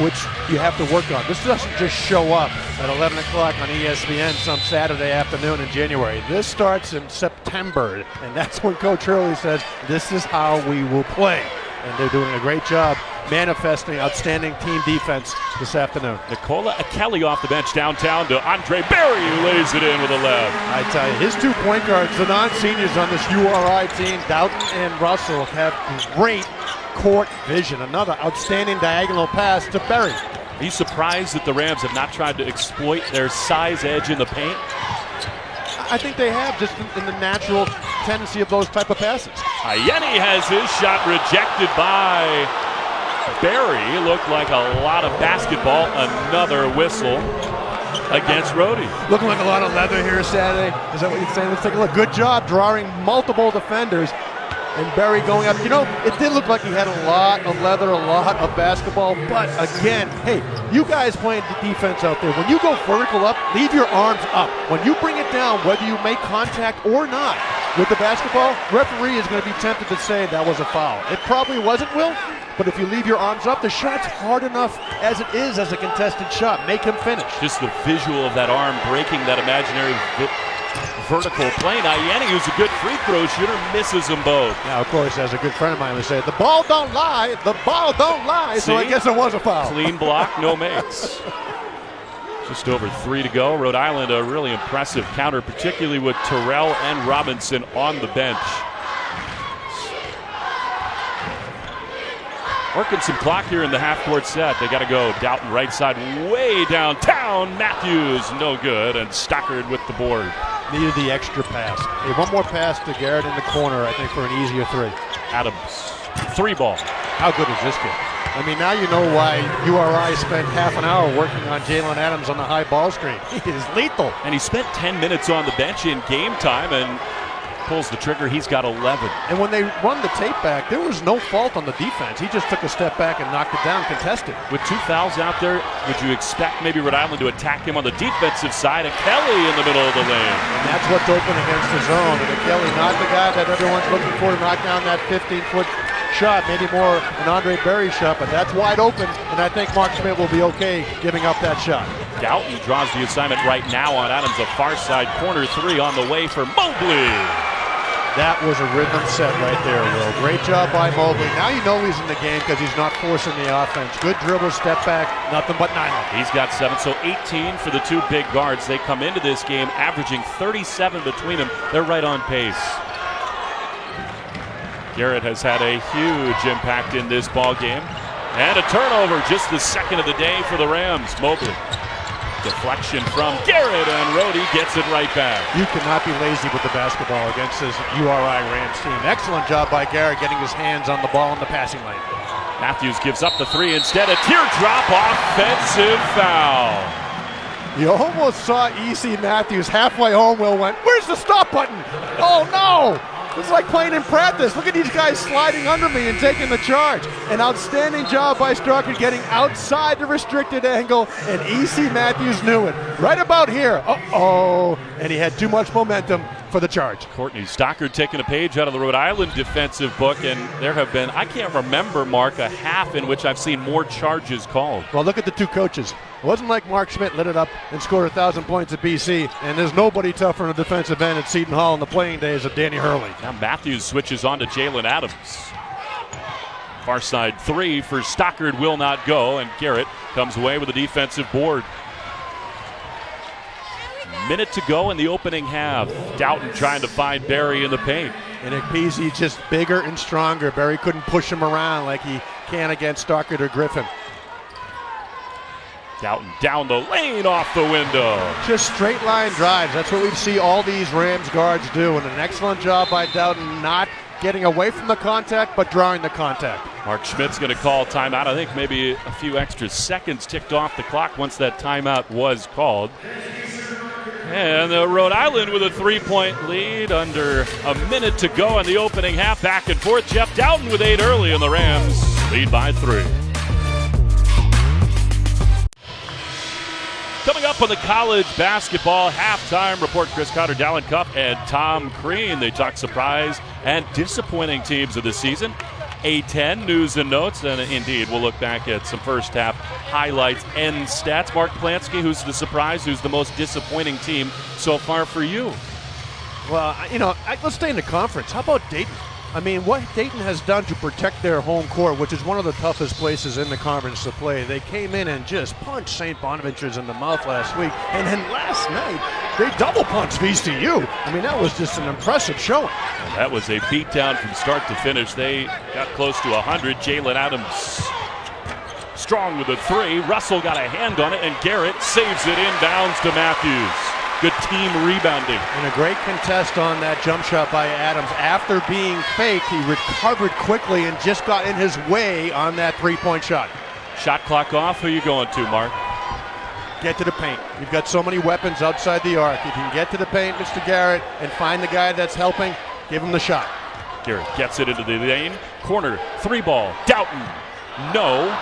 which you have to work on. This doesn't just show up at 11 o'clock on ESPN some Saturday afternoon in January. This starts in September, and that's when Coach Hurley says, this is how we will play. And they're doing a great job manifesting outstanding team defense this afternoon. Nicola Kelly off the bench downtown to Andre Berry, who lays it in with a left. I tell you, his 2 point guards, the non-seniors on this URI team, Doughton and Russell, have great court vision. Another outstanding diagonal pass to Berry. Are you surprised that the Rams have not tried to exploit their size edge in the paint? I think they have, just in the natural tendency of those type of passes. Ayeni has his shot rejected by Berry. Looked like a lot of basketball. Another whistle against Rhodey. Looking like a lot of leather here Saturday. Is that what you're saying? Let's take a look. Good job drawing multiple defenders. And Berry going up. You know, it did look like he had a lot of leather, a lot of basketball. But again, hey, you guys playing defense out there, when you go vertical up, leave your arms up. When you bring it down, whether you make contact or not with the basketball, referee is going to be tempted to say that was a foul. It probably wasn't, Will. But if you leave your arms up, the shot's hard enough as it is as a contested shot. Make him finish. Just the visual of that arm breaking that imaginary vertical plane. Ayeni, who's a good free throw shooter, misses them both. Now, of course, as a good friend of mine would say, the ball don't lie, the ball don't lie. See? So I guess it was a foul. Clean block, no makes. Just over 3 to go. Rhode Island, a really impressive counter, particularly with Terrell and Robinson on the bench. Working some clock here in the half-court set. They got to go. Doughton right side, way downtown. Matthews, no good. And Stockard with the board. Needed the extra pass. Hey, one more pass to Garrett in the corner, I think, for an easier 3. Adams, 3 ball. How good is this kid? I mean, now you know why URI spent half an hour working on Jalen Adams on the high ball screen. He is lethal. And he spent 10 minutes on the bench in game time, and pulls the trigger. He's got 11. And when they run the tape back, there was no fault on the defense. He just took a step back and knocked it down, contested. With 2 fouls out there, would you expect maybe Rhode Island to attack him on the defensive side? And Kelly in the middle of the lane. And that's what's open against the zone. And Kelly, not the guy that everyone's looking for to knock down that 15-foot shot, maybe more an Andre Berry shot, but that's wide open, and I think Mark Schmidt will be okay giving up that shot. Doughton draws the assignment right now on Adams, a far side corner 3 on the way for Mobley. That was a rhythm set right there, Will. Great job by Mobley. Now you know he's in the game because he's not forcing the offense. Good dribble, step back, nothing but 9. He's got 7, so 18 for the 2 big guards. They come into this game averaging 37 between them. They're right on pace. Garrett has had a huge impact in this ball game. And a turnover, just the second of the day for the Rams. Mobley. Deflection from Garrett, and Rhodey gets it right back. You cannot be lazy with the basketball against this URI Rams team. Excellent job by Garrett getting his hands on the ball in the passing lane. Matthews gives up the 3 instead. A teardrop offensive foul. You almost saw E.C. Matthews halfway home. Will went, where's the stop button? Oh no! It's like playing in practice. Look at these guys sliding under me and taking the charge. An outstanding job by Strucker getting outside the restricted angle, and E.C. Matthews knew it. Right about here. Uh-oh. And he had too much momentum for the charge. Courtney Stockard taking a page out of the Rhode Island defensive book, and there have been, I can't remember, Mark, a half in which I've seen more charges called. Well, look at the 2 coaches. It wasn't like Mark Schmidt lit it up and scored 1,000 points at BC, and there's nobody tougher on the defensive end at Seton Hall in the playing days of Danny Hurley. Now Matthews switches on to Jalen Adams. Far side 3 for Stockard will not go, and Garrett comes away with a defensive board. Minute to go in the opening half. Doughton trying to find Berry in the paint. And Ekpezi's just bigger and stronger. Berry couldn't push him around like he can against Stockard or Griffin. Doughton down the lane off the window. Just straight line drives. That's what we see all these Rams guards do. And an excellent job by Doughton not getting away from the contact but drawing the contact. Mark Schmidt's going to call timeout. I think maybe a few extra seconds ticked off the clock once that timeout was called. And Rhode Island with a 3-point lead under a minute to go in the opening half. Back and forth. Jeff Doughton with 8 early, and the Rams lead by 3. Coming up on the college basketball halftime report, Chris Cotter, Dallin Cuff, and Tom Crean. They talk surprise and disappointing teams of the season. A10 news and notes, and indeed we'll look back at some first half highlights and stats. Mark Plansky, who's the surprise, who's the most disappointing team so far for you? Well, let's stay in the conference. How about Dayton? I mean, what Dayton has done to protect their home court, which is one of the toughest places in the conference to play. They came in and just punched St. Bonaventure's in the mouth last week. And then last night, they double punched VCU. I mean, that was just an impressive showing. That was a beatdown from start to finish. They got close to 100. Jalen Adams strong with a 3. Russell got a hand on it, and Garrett saves it inbounds to Matthews. Good team rebounding. And a great contest on that jump shot by Adams. After being faked, he recovered quickly and just got in his way on that 3-point shot. Shot clock off. Who are you going to, Mark? Get to the paint. You've got so many weapons outside the arc. If you can get to the paint, Mr. Garrett, and find the guy that's helping, give him the shot. Garrett gets it into the lane. Corner, 3-ball. Doughton. No.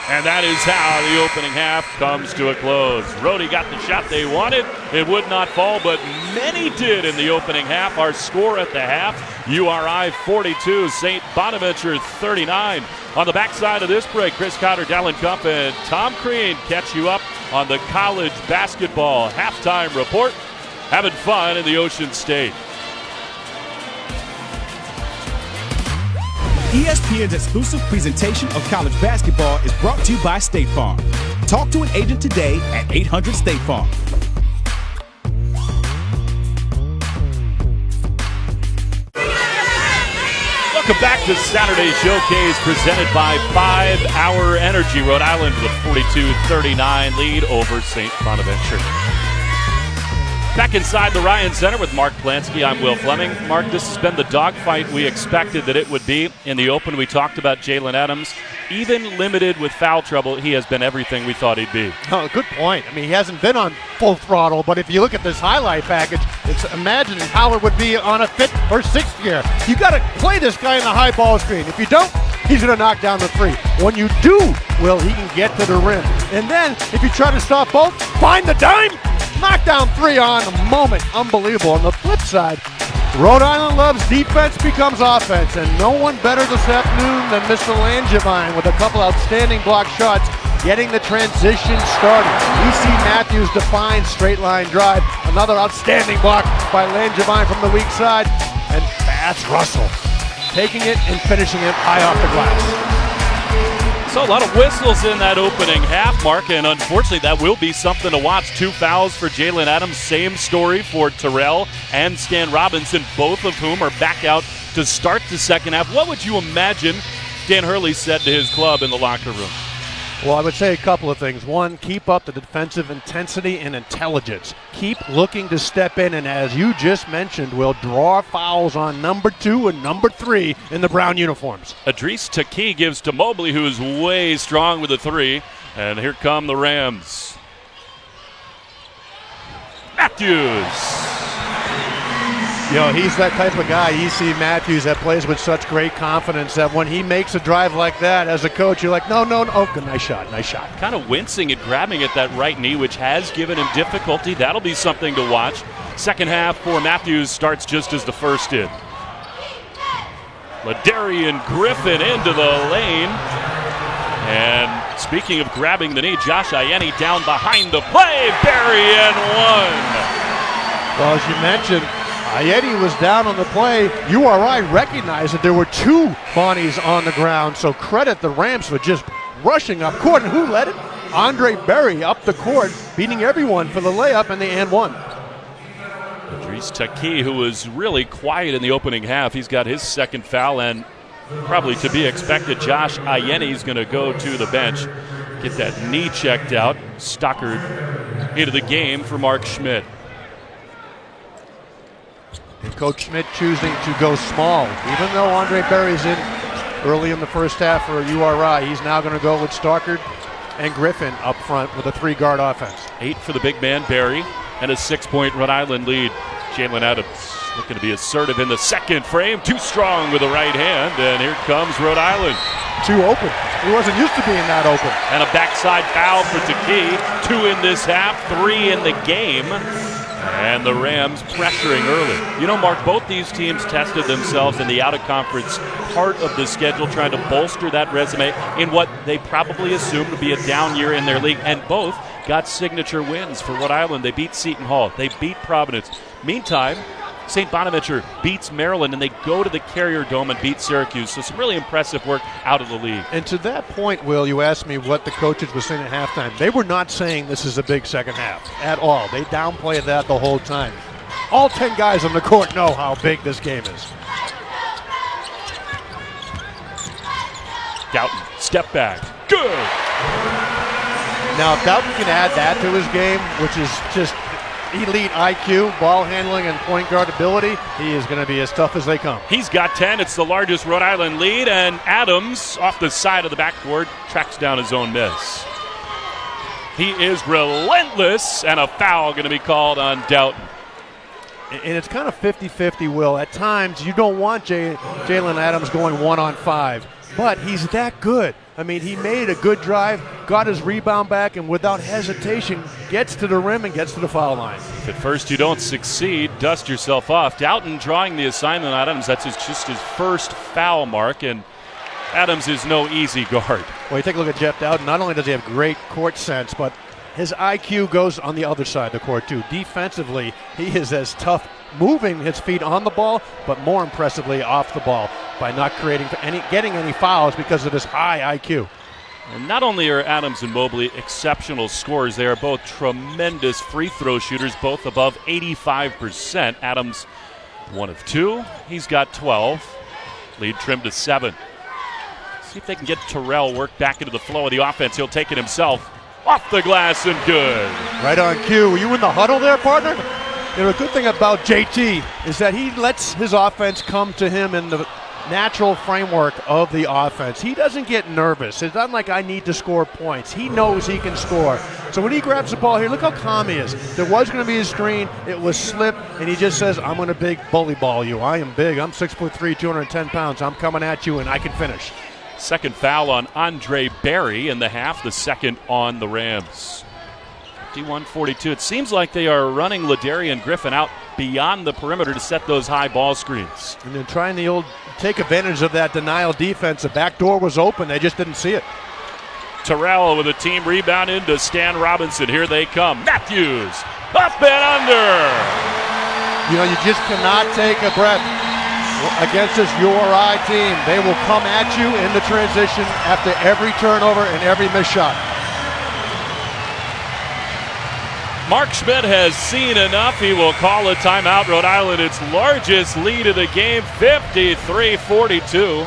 And that is how the opening half comes to a close. Rhodey got the shot they wanted. It would not fall, but many did in the opening half. Our score at the half, URI 42, St. Bonaventure 39. On the backside of this break, Chris Cotter, Dallin Cuff, and Tom Crean catch you up on the college basketball halftime report. Having fun in the Ocean State. ESPN's exclusive presentation of college basketball is brought to you by State Farm. Talk to an agent today at 800 State Farm. Welcome back to Saturday Showcase presented by 5 Hour Energy. Rhode Island with a 42-39 lead over St. Bonaventure. Back inside the Ryan Center with Mark Plansky, I'm Will Fleming. Mark, this has been the dogfight we expected that it would be. In the open, we talked about Jalen Adams even limited with foul trouble, he has been everything we thought he'd be. Oh, good point. I mean, he hasn't been on full throttle, but if you look at this highlight package, it's imagining how it would be on a 5th or 6th gear. You got to play this guy in the high ball screen. If you don't, he's going to knock down the three. When you do, Will, he can get to the rim. And then, if you try to stop both, find the dime, knock down three on the moment. Unbelievable. On the flip side, Rhode Island loves defense becomes offense, and no one better this afternoon than Mr. Langevin with a couple outstanding block shots, getting the transition started. E.C. Matthews defines straight line drive. Another outstanding block by Langevin from the weak side, and that's Russell taking it and finishing it high off the glass. So a lot of whistles in that opening half, Mark, and unfortunately that will be something to watch. 2 fouls for Jalen Adams. Same story for Terrell and Stan Robinson, both of whom are back out to start the second half. What would you imagine Dan Hurley said to his club in the locker room? Well, I would say a couple of things. One, keep up the defensive intensity and intelligence. Keep looking to step in, and as you just mentioned, we'll draw fouls on number 2 and number 3 in the brown uniforms. Idris Taki gives to Mobley, who is way strong with a 3. And here come the Rams. Matthews. He's that type of guy, E.C. Matthews, that plays with such great confidence that when he makes a drive like that, as a coach, you're like, no, oh, good, nice shot. Kind of wincing and grabbing at that right knee, which has given him difficulty. That'll be something to watch. Second half for Matthews starts just as the first did. LaDarian Griffin into the lane. And speaking of grabbing the knee, Josh Ianni down behind the play. Barry and one. Well, as you mentioned, Ianni was down on the play. URI recognized that there were 2 Bonnies on the ground, so credit the Rams for just rushing up court. And who led it? Andre Berry up the court, beating everyone for the layup and the and one. Idris Taki, who was really quiet in the opening half, he's got his second foul, and probably to be expected, Josh Ianni is going to go to the bench, get that knee checked out. Stockard into the game for Mark Schmidt. And Coach Schmidt choosing to go small. Even though Andre Berry's in early in the first half for URI, he's now going to go with Stockard and Griffin up front with a 3-guard offense. 8 for the big man, Barry, and a 6-point Rhode Island lead. Jalen Adams looking to be assertive in the second frame. Too strong with the right hand, and here comes Rhode Island. Too open. He wasn't used to being that open. And a backside foul for Taki. 2 in this half, 3 in the game. And the Rams pressuring early. Mark, both these teams tested themselves in the out-of-conference part of the schedule, trying to bolster that resume in what they probably assumed to be a down year in their league. And both got signature wins for Rhode Island. They beat Seton Hall. They beat Providence. Meantime, St. Bonaventure beats Maryland, and they go to the Carrier Dome and beat Syracuse. So some really impressive work out of the league. And to that point, Will, you asked me what the coaches were saying at halftime. They were not saying this is a big second half at all. They downplayed that the whole time. All 10 guys on the court know how big this game is. Doughton, step back. Good! Now, if Doughton can add that to his game, which is just elite IQ, ball handling, and point guard ability, he is going to be as tough as they come. He's got 10. It's the largest Rhode Island lead, and Adams, off the side of the backboard, tracks down his own miss. He is relentless, and a foul going to be called on Doughton. And it's kind of 50-50, Will. At times, you don't want Jalen Adams going 1-on-5, but he's that good. I mean, he made a good drive, got his rebound back, and without hesitation gets to the rim and gets to the foul line. If at first you don't succeed, dust yourself off. Doughton drawing the assignment on Adams. That's just his first foul, Mark, and Adams is no easy guard. Well, you take a look at Jeff Doughton. Not only does he have great court sense, but his IQ goes on the other side of the court, too. Defensively, he is as tough moving his feet on the ball, but more impressively off the ball by not getting any fouls because of his high IQ. And not only are Adams and Mobley exceptional scorers, they are both tremendous free throw shooters, both above 85%. Adams, 1 of 2. He's got 12. Lead trimmed to 7. See if they can get Terrell worked back into the flow of the offense. He'll take it himself. Off the glass and good. Right on cue. Were you in the huddle there, partner? The good thing about JT is that he lets his offense come to him in the natural framework of the offense. He doesn't get nervous. It's not like I need to score points. He knows he can score. So when he grabs the ball here, look how calm he is. There was going to be a screen. It was slip, and he just says, I'm going to big bully ball you. I am big. I'm 6'3", 210 pounds. I'm coming at you, and I can finish. Second foul on Andre Barry in the half, the second on the Rams. 51-42. It seems like they are running Ladarian Griffin out beyond the perimeter to set those high ball screens. And then trying the take advantage of that denial defense. The back door was open. They just didn't see it. Terrell with a team rebound into Stan Robinson. Here they come. Matthews up and under. You know, you just cannot take a breath against this URI team. They will come at you in the transition after every turnover and every missed shot. Mark Schmidt has seen enough. He will call a timeout. Rhode Island, its largest lead of the game, 53-42.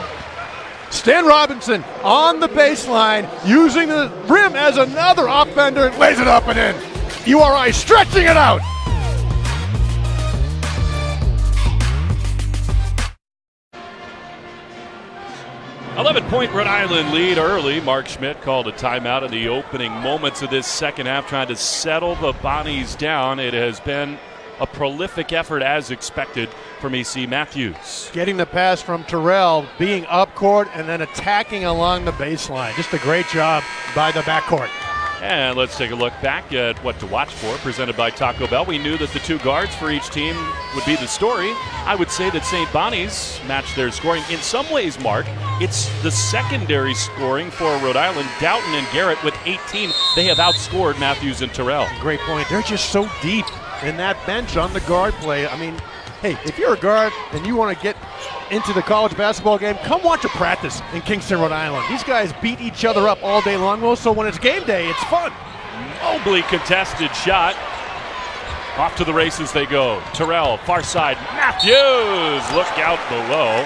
Stan Robinson on the baseline, using the rim as another offender, and lays it up and in. URI stretching it out. Point Rhode Island lead early. Mark Schmidt called a timeout in the opening moments of this second half, trying to settle the Bonnies down. It has been a prolific effort as expected from E.C. Matthews. Getting the pass from Terrell, being up court, and then attacking along the baseline. Just a great job by the backcourt. And let's take a look back at what to watch for, presented by Taco Bell. We knew that the two guards for each team would be the story. I would say that St. Bonnie's matched their scoring. In some ways, Mark, it's the secondary scoring for Rhode Island. Doughton and Garrett with 18. They have outscored Matthews and Terrell. Great point. They're just so deep in that bench on the guard play. I mean, hey, if you're a guard and you want to get into the college basketball game, come watch a practice in Kingston, Rhode Island. These guys beat each other up all day long, so when it's game day, it's fun. Nobly contested shot. Off to the races they go. Terrell, far side. Matthews, look out below.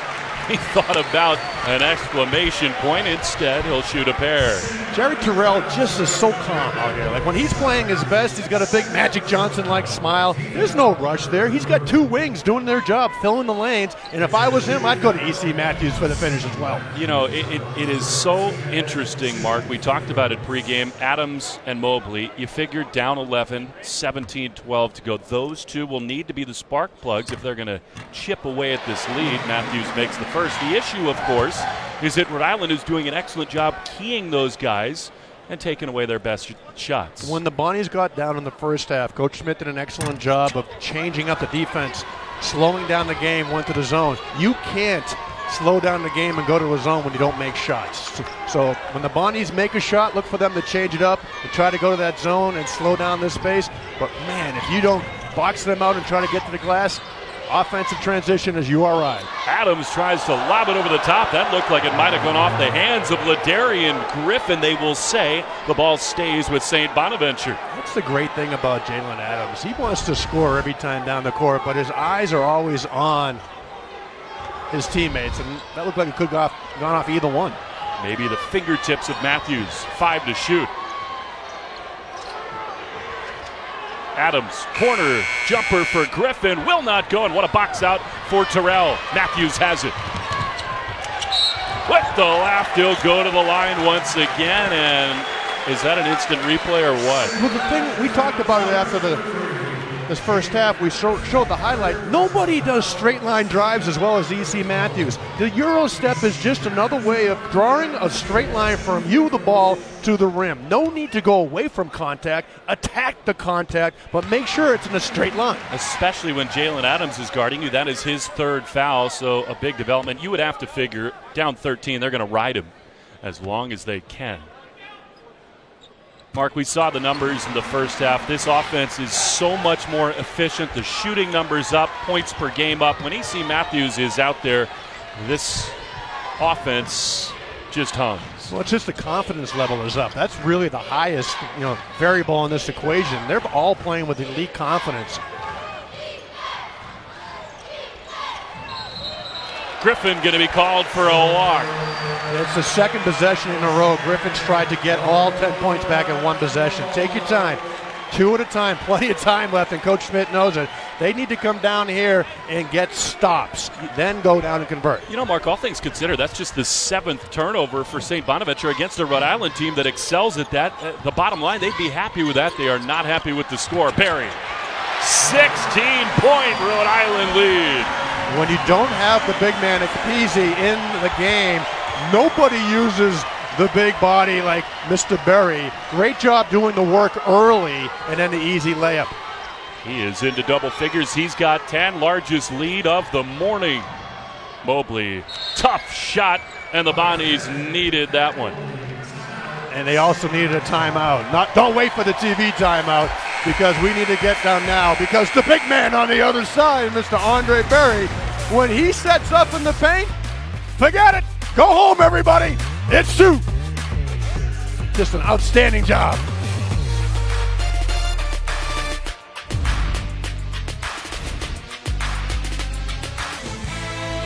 He thought about an exclamation point. Instead, he'll shoot a pair. Jerry Terrell just is so calm out here. Like when he's playing his best, he's got a big Magic Johnson-like smile. There's no rush there. He's got two wings doing their job, filling the lanes. And if I was him, I'd go to E.C. Matthews for the finish as well. You know, it is so interesting, Mark. We talked about it pregame. Adams and Mobley, you figured down 11, 17-12 to go. Those two will need to be the spark plugs if they're going to chip away at this lead. Matthews makes the first. The issue, of course, is that Rhode Island is doing an excellent job keying those guys and taking away their best shots. When the Bonnies got down in the first half, Coach Smith did an excellent job of changing up the defense, slowing down the game, went to the zone. You can't slow down the game and go to a zone when you don't make shots. So when the Bonnies make a shot, look for them to change it up and try to go to that zone and slow down this space. But, man, if you don't box them out and try to get to the glass, offensive transition is URI. Adams tries to lob it over the top. That looked like it might have gone off the hands of Ladarian Griffin. They will say the ball stays with St. Bonaventure. That's the great thing about Jalen Adams. He wants to score every time down the court, but his eyes are always on his teammates, and that looked like it could have gone off either one. Maybe the fingertips of Matthews. 5 to shoot. Adams, corner jumper for Griffin, will not go, and what a box out for Terrell. Matthews has it. With the left, he'll go to the line once again, and is that an instant replay or what? Well, the thing, we talked about it after this first half, we showed the highlight. Nobody does straight line drives as well as E.C. Matthews. The Euro step is just another way of drawing a straight line from you, the ball, to the rim. No need to go away from contact, attack the contact, but make sure it's in a straight line. Especially when Jalen Adams is guarding you. That is his third foul, so a big development. You would have to figure, down 13, they're going to ride him as long as they can. Mark, we saw the numbers in the first half. This offense is so much more efficient. The shooting numbers up, points per game up. When E.C. Matthews is out there, this offense just hums. Well, it's just the confidence level is up. That's really the highest, variable in this equation. They're all playing with elite confidence. Griffin going to be called for a walk. It's the second possession in a row. Griffin's tried to get all 10 points back in one possession. Take your time. 2 at a time, plenty of time left, and Coach Schmidt knows it. They need to come down here and get stops, then go down and convert. You know, Mark, all things considered, that's just the 7th turnover for St. Bonaventure against a Rhode Island team that excels at that. The bottom line, they'd be happy with that. They are not happy with the score. Perry, 16-point Rhode Island lead. When you don't have the big man Ekpeisi in the game, nobody uses the big body like Mr. Berry. Great job doing the work early and then the easy layup. He is into double figures. He's got 10, largest lead of the morning. Mobley, tough shot, and the Bonnies needed that one. And they also needed a timeout. Don't wait for the TV timeout, because we need to get down now, because the big man on the other side, Mr. Andre Berry, when he sets up in the paint, forget it. Go home, everybody. It's 2. Just an outstanding job.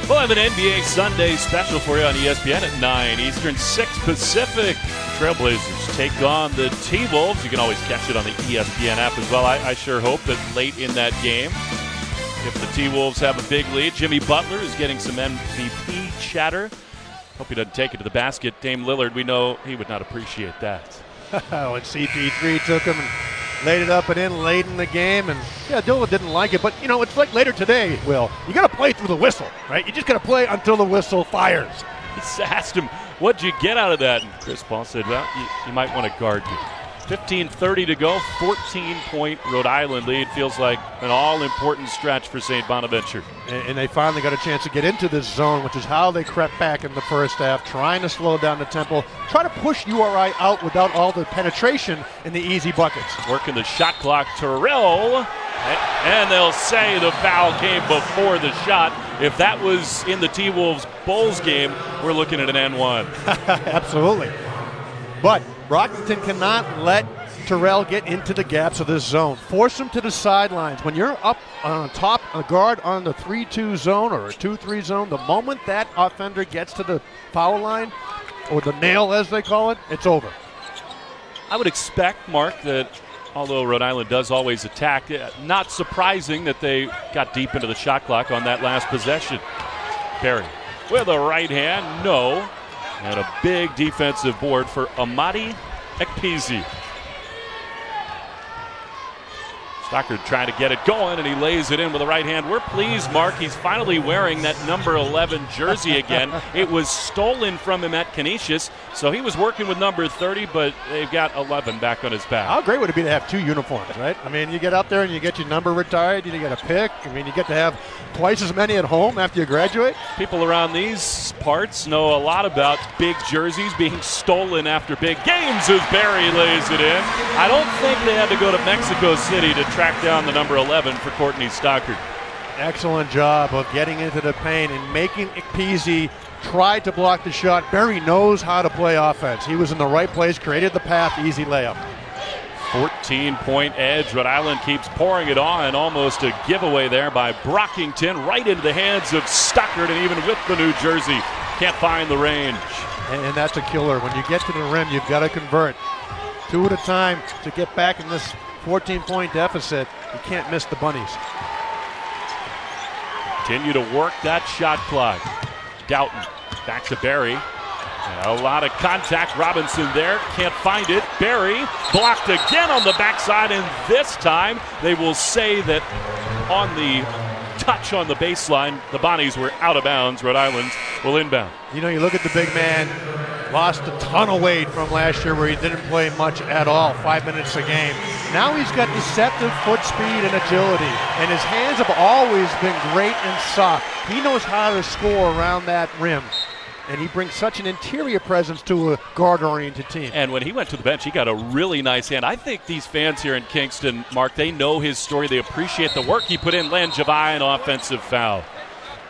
We'll have an NBA Sunday special for you on ESPN at 9 Eastern, 6 Pacific. Trailblazers take on the T-Wolves. You can always catch it on the ESPN app as well. I sure hope that late in that game, if the T-Wolves have a big lead, Jimmy Butler is getting some MVP chatter. Hope he doesn't take it to the basket. Dame Lillard, we know he would not appreciate that. When CP3 took him and laid it up and in late in the game, and yeah, Dillard didn't like it, but you know, it's like later today, Will. You got to play through the whistle, right? You just got to play until the whistle fires. He asked him, what'd you get out of that? And Chris Paul said, well, you might want to guard me. 15:30 to go, 14-point Rhode Island lead. Feels like an all-important stretch for St. Bonaventure. And they finally got a chance to get into this zone, which is how they crept back in the first half, trying to slow down the tempo, try to push URI out without all the penetration in the easy buckets. Working the shot clock, Terrell, and they'll say the foul came before the shot. If that was in the T-Wolves Bulls game, we're looking at an N1. Absolutely. But Brockington cannot let Terrell get into the gaps of this zone. Force him to the sidelines. When you're up on top, a guard on the 3-2 zone or a 2-3 zone, the moment that offender gets to the foul line, or the nail as they call it, it's over. I would expect, Mark, that although Rhode Island does always attack, not surprising that they got deep into the shot clock on that last possession. Perry with a right hand, no. And a big defensive board for Amadi Ekpeisi. Stockard trying to get it going, and he lays it in with the right hand. We're pleased, Mark. He's finally wearing that number 11 jersey again. It was stolen from him at Canisius, so he was working with number 30, but they've got 11 back on his back. How great would it be to have 2 uniforms, right? I mean, you get out there and you get your number retired, you get a pick. I mean, you get to have twice as many at home after you graduate. People around these parts know a lot about big jerseys being stolen after big games as Barry lays it in. I don't think they had to go to Mexico City to track down the number 11 for Courtney Stockard. Excellent job of getting into the paint and making Ekpeisi try to block the shot. Barry knows how to play offense. He was in the right place, created the path, easy layup. 14-point edge. Rhode Island keeps pouring it on. Almost a giveaway there by Brockington, right into the hands of Stockard, and even with the New Jersey, can't find the range. And that's a killer. When you get to the rim, you've got to convert. 2 at a time to get back in this 14-point deficit. You can't miss the bunnies. Continue to work that shot clock. Doughton back to Barry. A lot of contact. Robinson there. Can't find it. Barry blocked again on the backside, and this time they will say that on the touch on the baseline, the Bonnies were out of bounds. Rhode Island will inbound. You know, you look at the big man, lost a ton of weight from last year where he didn't play much at all, 5 minutes a game. Now he's got deceptive foot speed and agility, and his hands have always been great and soft. He knows how to score around that rim, and he brings such an interior presence to a guard-oriented team. And when he went to the bench, he got a really nice hand. I think these fans here in Kingston, Mark, they know his story. They appreciate the work he put in. Langevin, an offensive foul.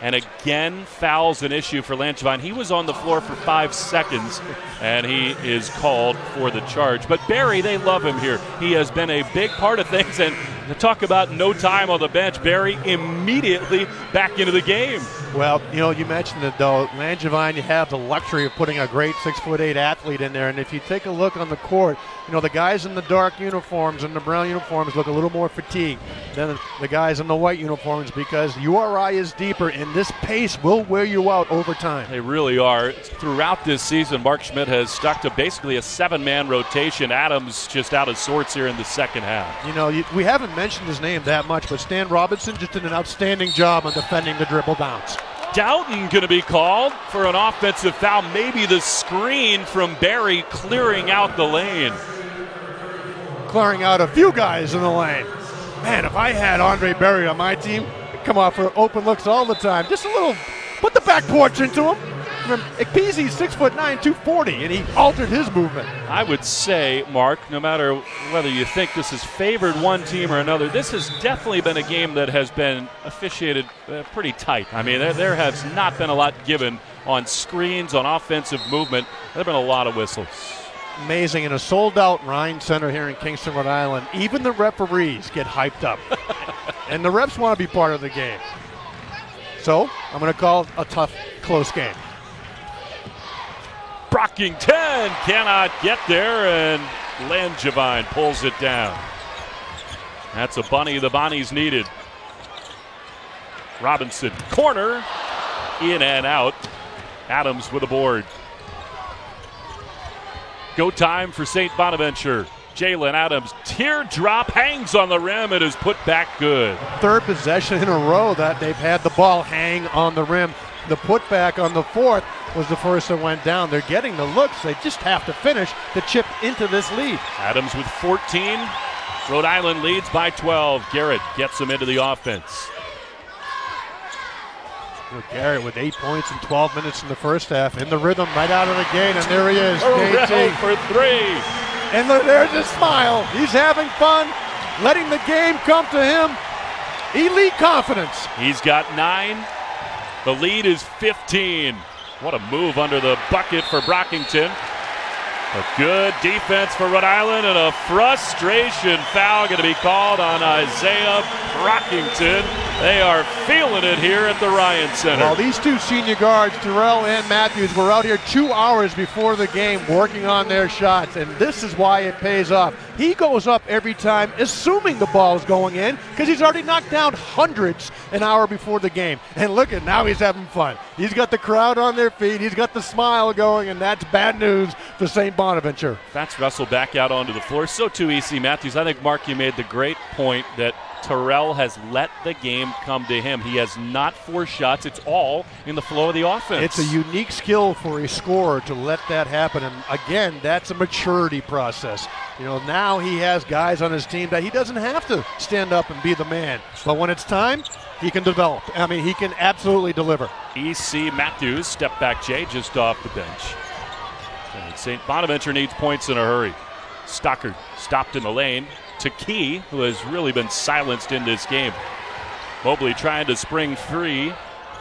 And again, foul's an issue for Langevin. He was on the floor for 5 seconds, and he is called for the charge. But Barry, they love him here. He has been a big part of things, and To talk about no time on the bench, Barry immediately back into the game. Well, you mentioned it, though. Langevin, you have the luxury of putting a great 6'8" athlete in there. And if you take a look on the court, the guys in the dark uniforms and the brown uniforms look a little more fatigued than the guys in the white uniforms because URI is deeper, and this pace will wear you out over time. They really are. Throughout this season, Mark Schmidt has stuck to basically a 7-man rotation. Adams just out of sorts here in the second half. We haven't mentioned his name that much, but Stan Robinson just did an outstanding job on defending the dribble bounce. Doughton going to be called for an offensive foul. Maybe the screen from Barry clearing out the lane. Clearing out a few guys in the lane. Man, if I had Andre Barry on my team, he'd come out for open looks all the time. Just a little, put the back porch into him. Ekpezi's 6'9", 240, and he altered his movement. I would say, Mark, no matter whether you think this has favored one team or another, this has definitely been a game that has been officiated pretty tight. I mean, there has not been a lot given on screens, on offensive movement. There have been a lot of whistles. Amazing. In a sold-out Ryan Center here in Kingston, Rhode Island, even the referees get hyped up. And the refs want to be part of the game. So I'm going to call it a tough, close game. Brockington cannot get there, and Langevin pulls it down. That's a bunny the Bonnies needed. Robinson, corner, in and out. Adams with a board. Go time for St. Bonaventure. Jalen Adams, teardrop, hangs on the rim, and is put back good. Third possession in a row that they've had the ball hang on the rim. The putback on the fourth was the first that went down. They're getting the looks. They just have to finish to chip into this lead. Adams with 14. Rhode Island leads by 12. Garrett gets them into the offense. Garrett with 8 points in 12 minutes in the first half. In the rhythm right out of the gate, and there he is. JT for 3. And there's his smile. He's having fun, letting the game come to him. Elite confidence. He's got 9. The lead is 15. What a move under the bucket for Brockington. A good defense for Rhode Island, and a frustration foul going to be called on Isaiah Brockington. They are feeling it here at the Ryan Center. Well, these two senior guards, Terrell and Matthews, were out here 2 hours before the game working on their shots, and this is why it pays off. He goes up every time, assuming the ball's going in, because he's already knocked down hundreds an hour before the game. And look at now, he's having fun. He's got the crowd on their feet. He's got the smile going, and that's bad news for St. Bonaventure. That's Russell back out onto the floor. So too E.C. Matthews. I think, Mark, you made the great point that Terrell has let the game come to him. He has not forced shots. It's all in the flow of the offense. It's a unique skill for a scorer to let that happen. And again, that's a maturity process. Now he has guys on his team that he doesn't have to stand up and be the man. But when it's time, he can develop. I mean, he can absolutely deliver. E.C. Matthews, step back Jay, just off the bench. And St. Bonaventure needs points in a hurry. Stockard stopped in the lane. To Key, who has really been silenced in this game. Mobley trying to spring free,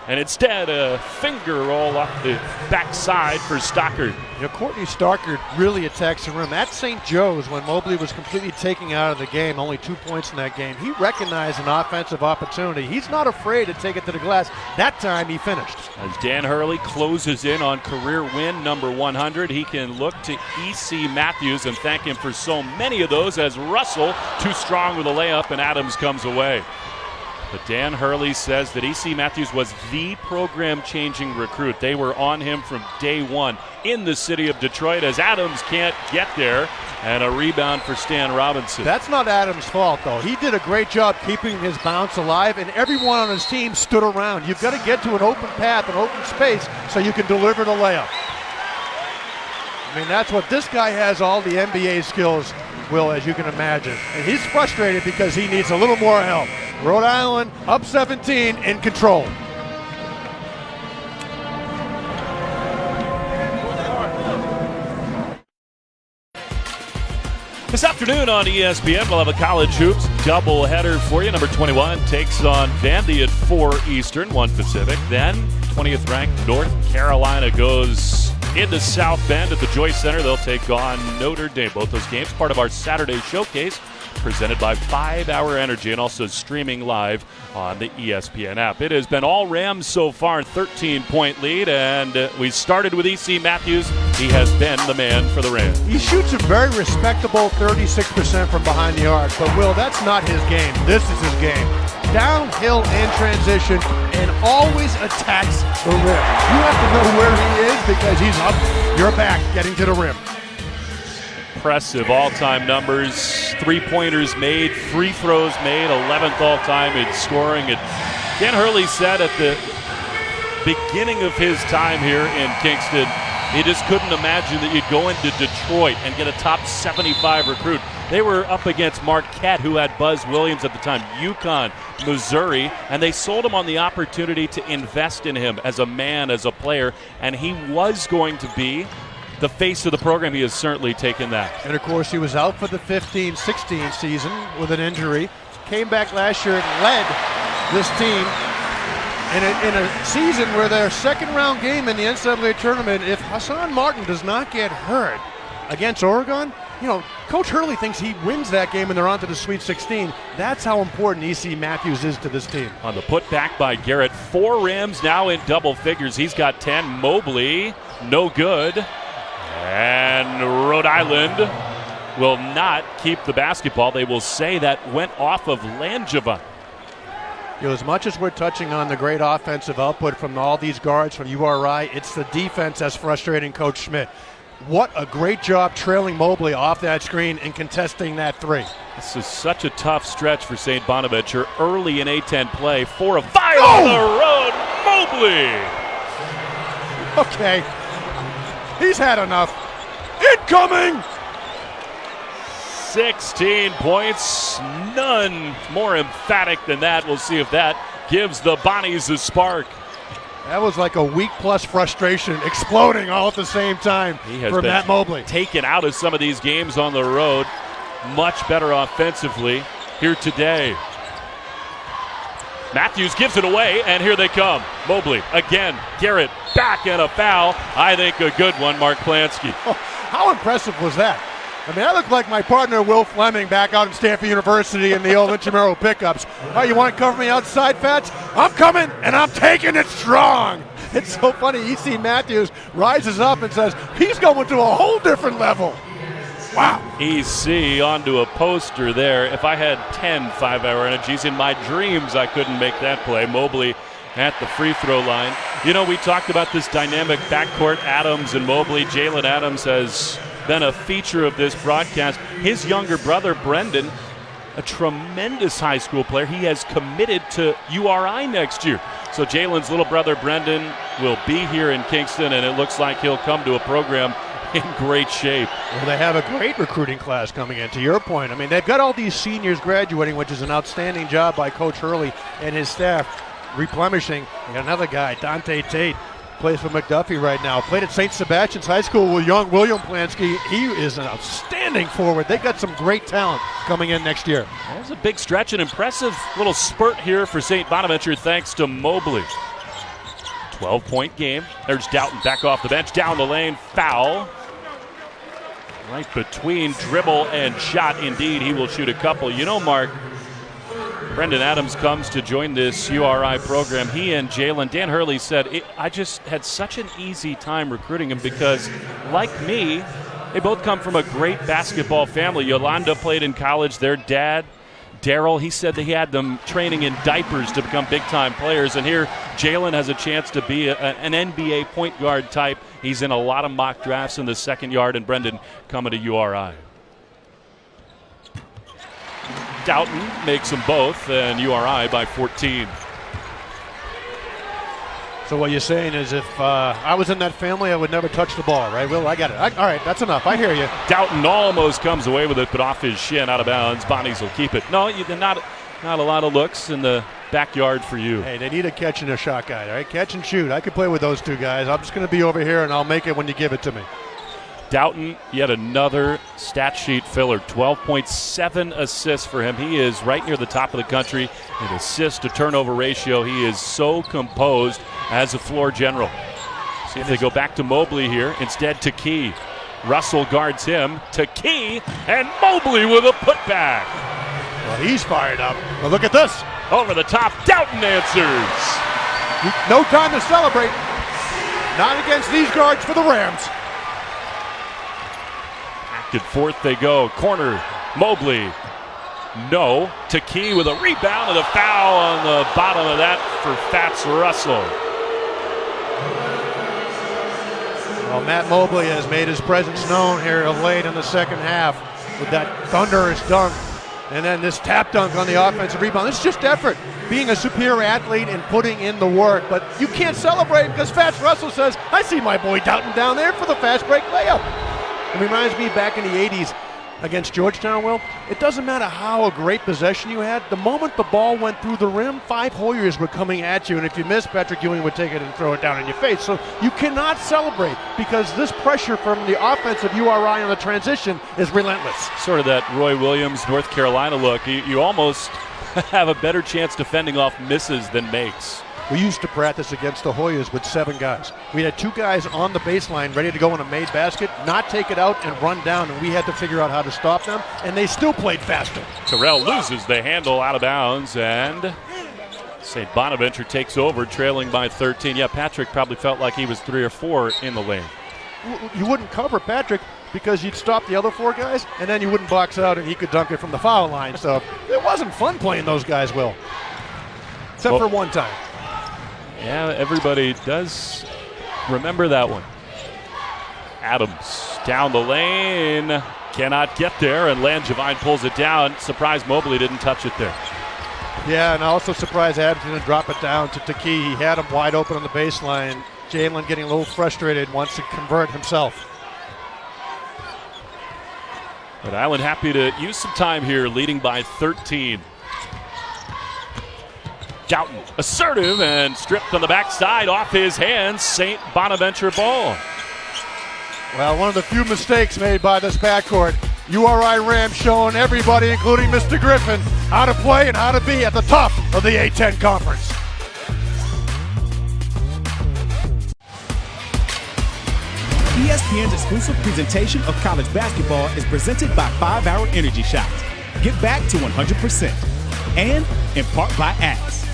and instead a finger roll off the backside for Stockard. Courtney Stockard really attacks the rim. At St. Joe's, when Mobley was completely taken out of the game, only 2 points in that game, he recognized an offensive opportunity. He's not afraid to take it to the glass. That time he finished. As Dan Hurley closes in on career win number 100, he can look to E.C. Matthews and thank him for so many of those, as Russell, too strong with a layup, and Adams comes away. But Dan Hurley says that E.C. Matthews was the program-changing recruit. They were on him from day one in the city of Detroit, as Adams can't get there, and a rebound for Stan Robinson. That's not Adams' fault, though. He did a great job keeping his bounce alive, and everyone on his team stood around. You've got to get to an open path, an open space, so you can deliver the layup. I mean, that's what this guy has, all the NBA skills, Will, as you can imagine. And he's frustrated because he needs a little more help. Rhode Island up 17 in control. This afternoon on ESPN, we'll have a college hoops doubleheader for you. Number 21 takes on Vandy at 4 Eastern, 1 Pacific. Then 20th ranked North Carolina goes into South Bend at the Joyce Center. They'll take on Notre Dame. Both those games part of our Saturday showcase presented by 5 Hour Energy and also streaming live on the ESPN app. It has been all Rams so far, 13-point lead, and we started with E.C. Matthews. He has been the man for the Rams. He shoots a very respectable 36% from behind the arc, but Will, that's not his game. This is his game. Downhill in transition and always attacks the rim. You have to know where he is because he's up your back getting to the rim. Impressive all-time numbers, three-pointers made, free throws made, 11th all-time in scoring. And Dan Hurley said at the beginning of his time here in Kingston, he just couldn't imagine that you'd go into Detroit and get a top 75 recruit. They were up against Marquette, who had Buzz Williams at the time, UConn, Missouri, and they sold him on the opportunity to invest in him as a man, as a player, and he was going to be the face of the program. He has certainly taken that. And of course, he was out for the 15-16 season with an injury. Came back last year and led this team in a season where their second-round game in the NCAA tournament, if Hassan Martin does not get hurt against Oregon, Coach Hurley thinks he wins that game and they're on to the Sweet 16. That's how important E.C. Matthews is to this team. On the putback by Garrett, 4 Rams now in double figures. He's got 10. Mobley, no good. And Rhode Island will not keep the basketball. They will say that went off of Langevin. As much as we're touching on the great offensive output from all these guards from URI, it's the defense that's frustrating Coach Schmidt. What a great job trailing Mobley off that screen and contesting that three. This is such a tough stretch for St. Bonaventure. Early in A-10 play, 4 of 5 on the road. Mobley! Okay. He's had enough. Incoming! 16 points. None more emphatic than that. We'll see if that gives the Bonnies a spark. That was like a week-plus frustration exploding all at the same time for Matt Mobley. Taken out of some of these games on the road. Much better offensively here today. Matthews gives it away, and here they come. Mobley again. Garrett back and a foul. I think a good one, Mark Plansky. Oh, how impressive was that? I mean, I look like my partner Will Fleming back out in Stanford University in the old Intramural pickups. Oh, you want to cover me outside, Fats? I'm coming, and I'm taking it strong. It's so funny. E.C. Matthews rises up and says he's going to a whole different level. Wow. EC onto a poster there. If I had 10 5-hour energies in my dreams, I couldn't make that play. Mobley at the free throw line. We talked about this dynamic backcourt, Adams and Mobley. Jalen Adams has been a feature of this broadcast. His younger brother, Brendan, a tremendous high school player. He has committed to URI next year. So Jalen's little brother, Brendan, will be here in Kingston, and it looks like he'll come to a program in great shape. Well, they have a great recruiting class coming in, to your point. I mean, they've got all these seniors graduating, which is an outstanding job by Coach Hurley and his staff, replenishing. They got another guy, Dante Tate, plays for McDuffie right now. Played at St. Sebastian's High School with young William Plansky. He is an outstanding forward. They've got some great talent coming in next year. That was a big stretch, an impressive little spurt here for St. Bonaventure thanks to Mobley. 12-point game. There's Doughton back off the bench, down the lane, foul. Right between dribble and shot, indeed. He will shoot a couple. Mark, Brendan Adams comes to join this URI program. He and Jalen, Dan Hurley said, I just had such an easy time recruiting him because, like me, they both come from a great basketball family. Yolanda played in college. Their dad, Daryl, he said that he had them training in diapers to become big-time players. And here, Jalen has a chance to be an NBA point guard type. He's in a lot of mock drafts in the second yard, and Brendan coming to URI. Doughton makes them both, and URI by 14. So what you're saying is if I was in that family, I would never touch the ball, right, Will? I got it. All right, that's enough. I hear you. Doughton almost comes away with it, but off his shin, out of bounds. Bonnies will keep it. No, not a lot of looks in the backyard for you. Hey, they need a catch and a shot guy, all right? Catch and shoot. I could play with those two guys. I'm just going to be over here, and I'll make it when you give it to me. Doughton, yet another stat sheet filler. 12.7 assists for him. He is right near the top of the country in assist to turnover ratio. He is so composed as a floor general. See if they go back to Mobley here. Instead to Key. Russell guards him to Key, and Mobley with a putback. Well, he's fired up. But look at this. Over the top, Doughton answers. No time to celebrate. Not against these guards for the Rams. Back and forth they go. Corner, Mobley. No. To Key with a rebound and a foul on the bottom of that for Fats Russell. Well, Matt Mobley has made his presence known here of late in the second half with that thunderous dunk. And then this tap dunk on the offensive rebound. It's just effort, being a superior athlete and putting in the work. But you can't celebrate because Fats Russell says, I see my boy Doughton down there for the fast break layup. It reminds me back in the 80s against Georgetown, Will. It doesn't matter how a great possession you had. The moment the ball went through the rim, 5 Hoyers were coming at you. And if you missed, Patrick Ewing would take it and throw it down in your face. So you cannot celebrate because this pressure from the offensive URI on the transition is relentless. Sort of that Roy Williams, North Carolina look. You almost have a better chance defending off misses than makes. We used to practice against the Hoyas with 7 guys. We had 2 guys on the baseline ready to go in a made basket, not take it out and run down, and we had to figure out how to stop them, and they still played faster. Terrell loses the handle out of bounds, and St. Bonaventure takes over, trailing by 13. Yeah, Patrick probably felt like he was 3 or 4 in the lane. You wouldn't cover Patrick because you'd stop the other 4 guys, and then you wouldn't box out, and he could dunk it from the foul line. So it wasn't fun playing those guys, Will, except for one time. Yeah, everybody does remember that one. Adams down the lane, cannot get there, and Langevin pulls it down. Surprised Mobley didn't touch it there. Yeah, and also surprised Adams didn't drop it down to Key. He had him wide open on the baseline. Jalen getting a little frustrated, wants to convert himself. But Island happy to use some time here, leading by 13. Doughton, assertive and stripped on the backside off his hands. St. Bonaventure ball. Well, one of the few mistakes made by this backcourt. URI Rams showing everybody, including Mr. Griffin, how to play and how to be at the top of the A-10 conference. ESPN's exclusive presentation of college basketball is presented by 5 Hour Energy Shots. Get back to 100%. And in part by Axe.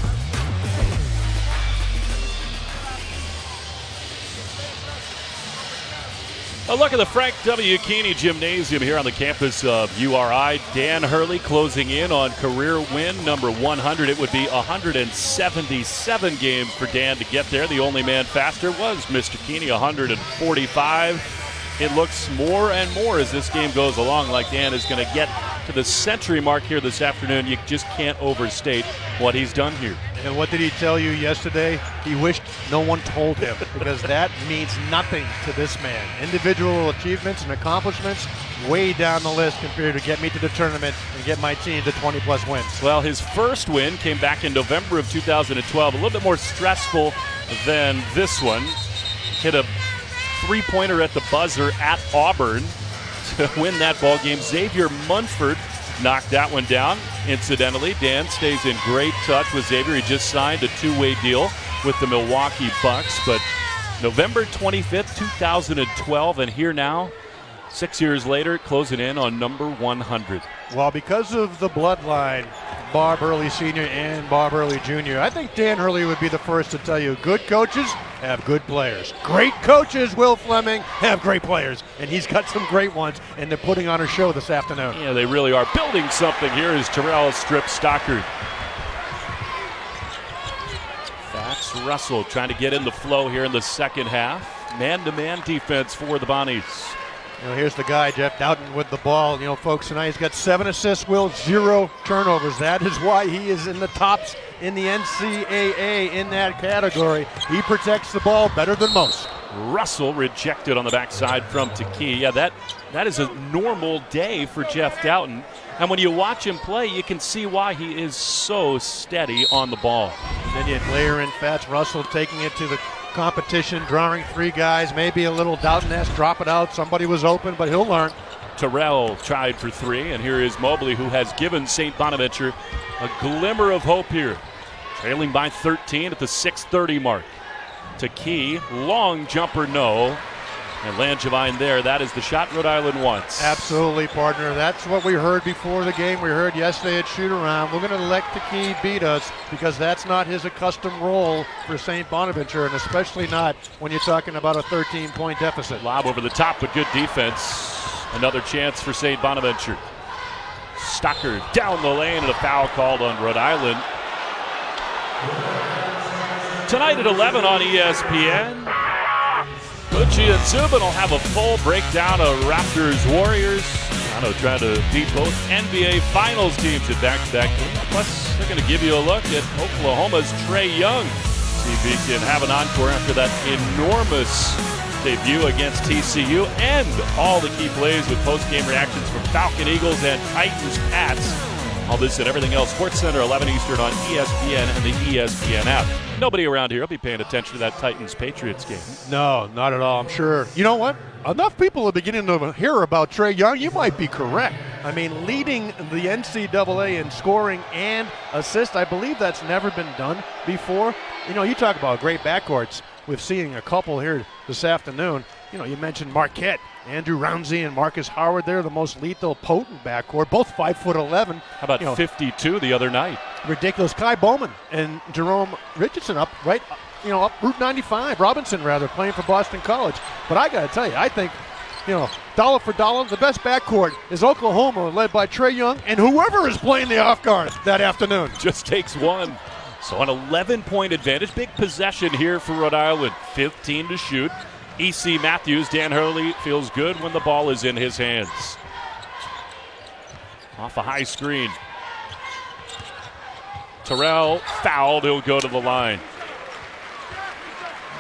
A look at the Frank W. Keeney Gymnasium here on the campus of URI. Dan Hurley closing in on career win number 100. It would be 177 games for Dan to get there. The only man faster was Mr. Keeney, 145. It looks more and more as this game goes along like Dan is going to get to the century mark here this afternoon. You just can't overstate what he's done here. And what did he tell you yesterday? He wished no one told him because that means nothing to this man. Individual achievements and accomplishments way down the list compared to get me to the tournament and get my team to 20-plus wins. Well, his first win came back in November of 2012. A little bit more stressful than this one. Hit a three-pointer at the buzzer at Auburn to win that ball game. Xavier Munford knocked that one down. Incidentally, Dan stays in great touch with Xavier. He just signed a 2-way deal with the Milwaukee Bucks. But November 25th, 2012, and here now, 6 years later, closing in on number 100. Well, because of the bloodline, Bob Hurley Sr. and Bob Hurley Jr., I think Dan Hurley would be the first to tell you good coaches have good players. Great coaches, Will Fleming, have great players. And he's got some great ones, and they're putting on a show this afternoon. Yeah, they really are building something here as Terrell strips Stockard. Fats Russell trying to get in the flow here in the second half. Man-to-man defense for the Bonnies. You know, here's the guy, Jeff Doughton, with the ball. You know, folks, tonight he's got 7 assists, Will, 0 turnovers. That is why he is in the tops in the NCAA in that category. He protects the ball better than most. Russell rejected on the backside from Taki. Yeah, that is a normal day for Jeff Doughton. And when you watch him play, you can see why he is so steady on the ball. And then you layer in Fats Russell taking it to the competition, drawing 3 guys, maybe a little Doughton-esque, drop it out. Somebody was open, but he'll learn. Terrell tried for 3, and here is Mobley, who has given St. Bonaventure a glimmer of hope here. Trailing by 13 at the 6:30 mark. Taki, long jumper, no. And Langevin there, that is the shot Rhode Island wants. Absolutely, partner. That's what we heard before the game. We heard yesterday at shoot-around. We're going to let the key beat us because that's not his accustomed role for St. Bonaventure, and especially not when you're talking about a 13-point deficit. Lob over the top, but good defense. Another chance for St. Bonaventure. Stockard down the lane and a foul called on Rhode Island. Tonight at 11 on ESPN. Gucci and Zubin will have a full breakdown of Raptors Warriors. I know, trying to beat both NBA Finals teams at back-to-back games. Plus, they're going to give you a look at Oklahoma's Trae Young. See if he can have an encore after that enormous debut against TCU, and all the key plays with post-game reactions from Falcon Eagles and Titans Pats. All this and everything else, SportsCenter, 11 Eastern on ESPN and the ESPN app. Nobody around here will be paying attention to that Titans-Patriots game. No, not at all, I'm sure. You know what? Enough people are beginning to hear about Trae Young. You might be correct. I mean, leading the NCAA in scoring and assists, I believe that's never been done before. You know, you talk about great backcourts. We've seen a couple here this afternoon. You know, you mentioned Marquette, Andrew Ramsey and Marcus Howard. They're the most lethal, potent backcourt, both 5'11". How about 52 the other night? Ridiculous. Kai Bowman and Jerome Richardson up Route 95, Robinson rather, playing for Boston College. But I got to tell you, I think, dollar for dollar, the best backcourt is Oklahoma, led by Trae Young and whoever is playing the off guard that afternoon. Just takes one. So an 11-point advantage. Big possession here for Rhode Island. 15 to shoot. E.C. Matthews, Dan Hurley feels good when the ball is in his hands. Off a high screen. Terrell fouled. He'll go to the line.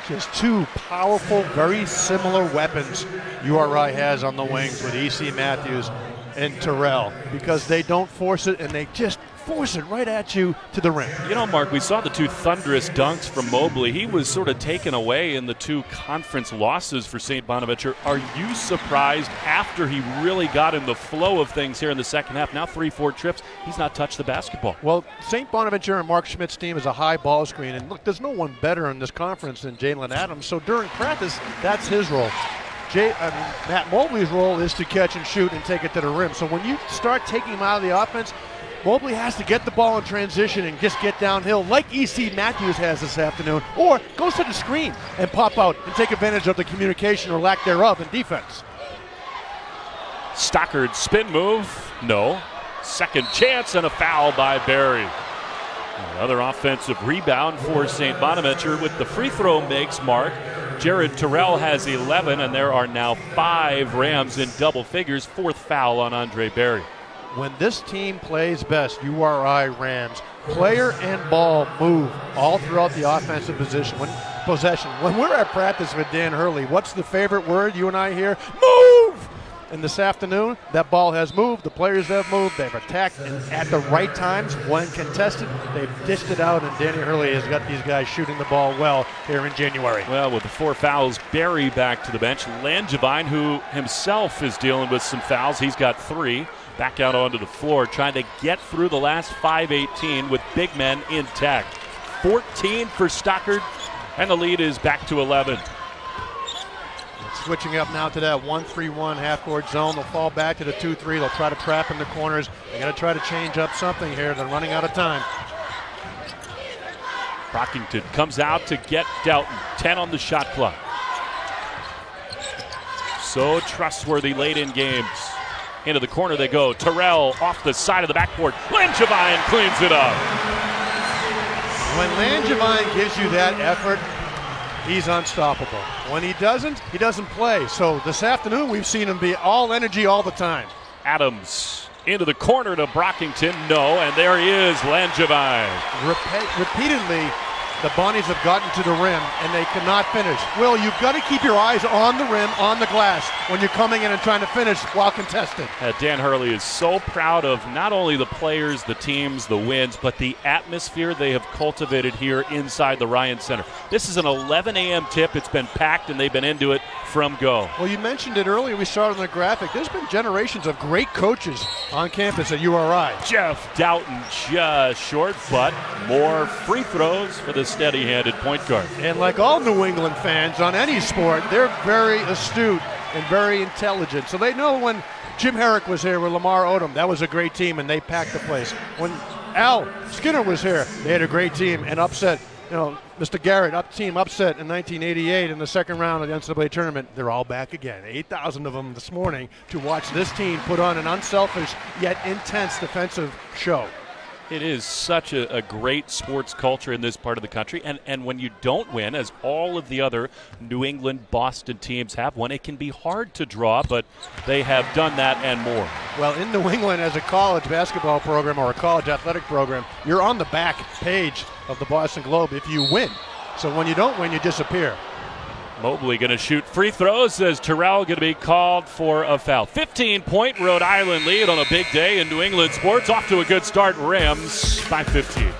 Just two powerful, very similar weapons URI has on the wings with E.C. Matthews and Terrell, because they don't force it and they just force it right at you to the rim. You know, Mark, we saw the two thunderous dunks from Mobley. He was sort of taken away in the two conference losses for St. Bonaventure. Are you surprised after he really got in the flow of things here in the second half? Now 3-4 trips, he's not touched the basketball. Well, St. Bonaventure and Mark Schmidt's team is a high ball screen. And look, there's no one better in this conference than Jalen Adams. So during practice, that's his role. Matt Mobley's role is to catch and shoot and take it to the rim. So when you start taking him out of the offense, Mobley has to get the ball in transition and just get downhill like E.C. Matthews has this afternoon, or goes to the screen and pop out and take advantage of the communication or lack thereof in defense. Stockard spin move, no. Second chance and a foul by Barry. Another offensive rebound for St. Bonaventure with the free throw makes Mark. Jared Terrell has 11, and there are now 5 Rams in double figures. Fourth foul on Andre Barry. When this team plays best, URI Rams, player and ball move all throughout the offensive possession. When we're at practice with Dan Hurley, what's the favorite word you and I hear? Move! And this afternoon, that ball has moved. The players have moved. They've attacked, and at the right times, when contested, they've dished it out, and Danny Hurley has got these guys shooting the ball well here in January. Well, with the 4 fouls, Barry back to the bench. Langevin, who himself is dealing with some fouls, he's got 3. Back out onto the floor, trying to get through the last 5:18 with big men intact. 14 for Stockard, and the lead is back to 11. Switching up now to that 1-3-1 half-court zone. They'll fall back to the 2-3. They'll try to trap in the corners. They got to try to change up something here. They're running out of time. Brockington comes out to get Delton. 10 on the shot clock. So trustworthy late in games. Into the corner they go. Terrell off the side of the backboard. Langevin cleans it up. When Langevin gives you that effort, he's unstoppable. When he doesn't play. So this afternoon we've seen him be all energy all the time. Adams into the corner to Brockington. No, and there he is, Langevin. Repeatedly, the Bonnies have gotten to the rim, and they cannot finish. Will, you've got to keep your eyes on the rim, on the glass, when you're coming in and trying to finish while contested. Dan Hurley is so proud of not only the players, the teams, the wins, but the atmosphere they have cultivated here inside the Ryan Center. This is an 11 a.m. tip. It's been packed, and they've been into it from go. Well, you mentioned it earlier. We saw it on the graphic. There's been generations of great coaches on campus at URI. Jeff Doughton just short, but more free throws for the steady-handed point guard. And like all New England fans on any sport, they're very astute and very intelligent. So they know when Jim Herrick was here with Lamar Odom, that was a great team, and they packed the place. When Al Skinner was here, they had a great team and upset, Mr. Garrett, team upset in 1988 in the second round of the NCAA tournament. They're all back again. 8,000 of them this morning to watch this team put on an unselfish yet intense defensive show. It is such a great sports culture in this part of the country. And when you don't win, as all of the other New England, Boston teams have won, it can be hard to draw, but they have done that and more. Well, in New England, as a college basketball program or a college athletic program, you're on the back page of the Boston Globe if you win. So when you don't win, you disappear. Mobley going to shoot free throws as Terrell going to be called for a foul. 15-point Rhode Island lead on a big day in New England sports. Off to a good start, Rams by 15. We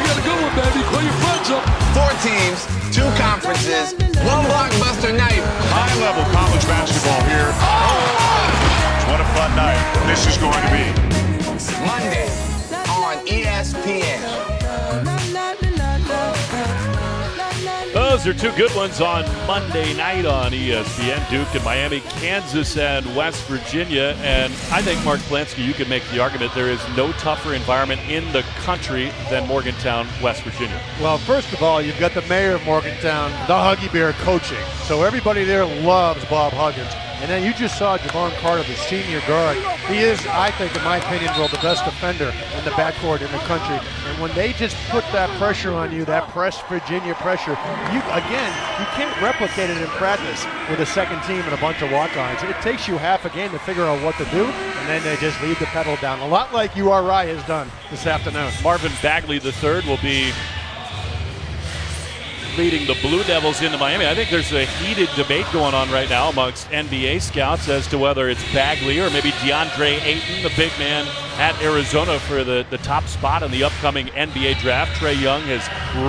got a good one, baby. Call your friends up. 4 teams, 2 conferences, 1 blockbuster night. High-level college basketball here. What a fun night this is going to be. Monday on ESPN. Those are 2 good ones on Monday night on ESPN. Duke and Miami, Kansas and West Virginia. And I think, Mark Plansky, you can make the argument there is no tougher environment in the country than Morgantown, West Virginia. Well, first of all, you've got the mayor of Morgantown, the Huggy Bear, coaching. So everybody there loves Bob Huggins. And then you just saw Javon Carter, the senior guard. He is, I think, in my opinion, the best defender in the backcourt in the country. And when they just put that pressure on you, that Virginia pressure, you can't replicate it in practice with a second team and a bunch of walk-ons. It takes you half a game to figure out what to do, and then they just leave the pedal down, a lot like URI has done this afternoon. Marvin Bagley III will be leading the Blue Devils into Miami. I think there's a heated debate going on right now amongst NBA scouts as to whether it's Bagley or maybe DeAndre Ayton, the big man at Arizona, for the top spot in the upcoming NBA draft. Trae Young has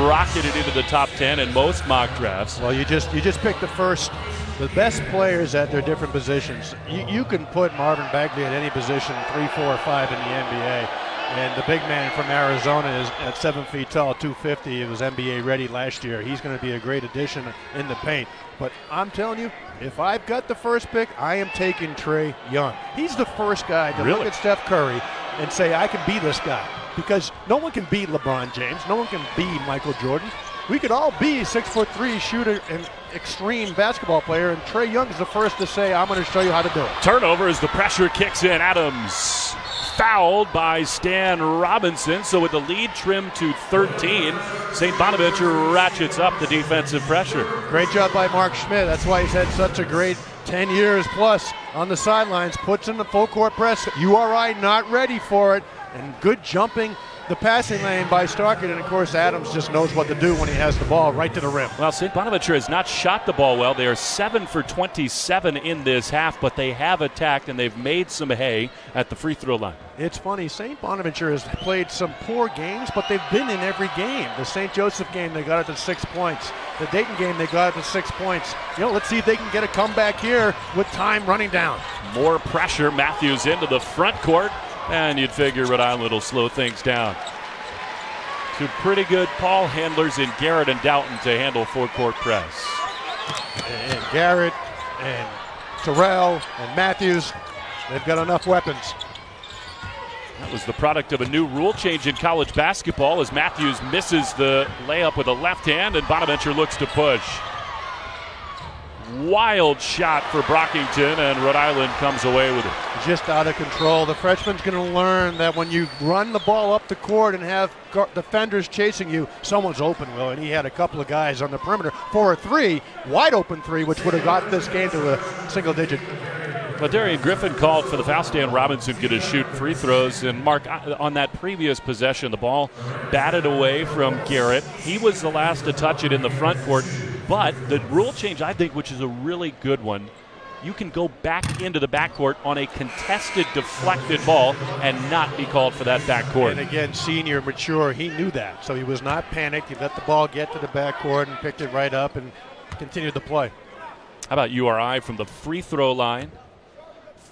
rocketed into the top 10 in most mock drafts. Well, you just pick the best players at their different positions. You can put Marvin Bagley at any position, 3, 4, or 5 in the NBA. And the big man from Arizona is at 7 feet tall, 250. He was NBA ready last year. He's going to be a great addition in the paint. But I'm telling you, if I've got the first pick, I am taking Trae Young. He's the first guy to look at Steph Curry and say, I can be this guy. Because no one can beat LeBron James. No one can beat Michael Jordan. We could all be 6'3" shooter and extreme basketball player, and Trae Young is the first to say, I'm going to show you how to do it. Turnover as the pressure kicks in. Adams fouled by Stan Robinson, so with the lead trimmed to 13, St. Bonaventure ratchets up the defensive pressure. Great job by Mark Schmidt. That's why he's had such a great 10 years plus on the sidelines. Puts in the full court press. URI not ready for it, and good jumping the passing lane by Starkey, and of course Adams just knows what to do when he has the ball right to the rim. Well, St. Bonaventure has not shot the ball well. They are 7 for 27 in this half, but they have attacked and they've made some hay at the free throw line. It's funny, St. Bonaventure has played some poor games, but they've been in every game. The St. Joseph game, they got it to 6 points. The Dayton game, they got it to 6 points. Let's see if they can get a comeback here with time running down. More pressure. Matthews into the front court. And you'd figure Rhode Island will slow things down. 2 pretty good ball handlers in Garrett and Doughton to handle four-court press. And Garrett and Terrell and Matthews, they've got enough weapons. That was the product of a new rule change in college basketball as Matthews misses the layup with a left hand and Bonaventure looks to push. Wild shot for Brockington, and Rhode Island comes away with it. Just out of control. The freshman's going to learn that when you run the ball up the court and have defenders chasing you, someone's open, Will, and he had a couple of guys on the perimeter for a 3, wide open 3, which would have got this game to a single digit. Well, Darian Griffin called for the foul. Stan Robinson going to shoot free throws. And Mark, on that previous possession, the ball batted away from Garrett. He was the last to touch it in the front court. But the rule change, I think, which is a really good one, you can go back into the backcourt on a contested, deflected ball and not be called for that backcourt. And again, senior, mature, he knew that. So he was not panicked. He let the ball get to the backcourt and picked it right up and continued the play. How about URI from the free throw line?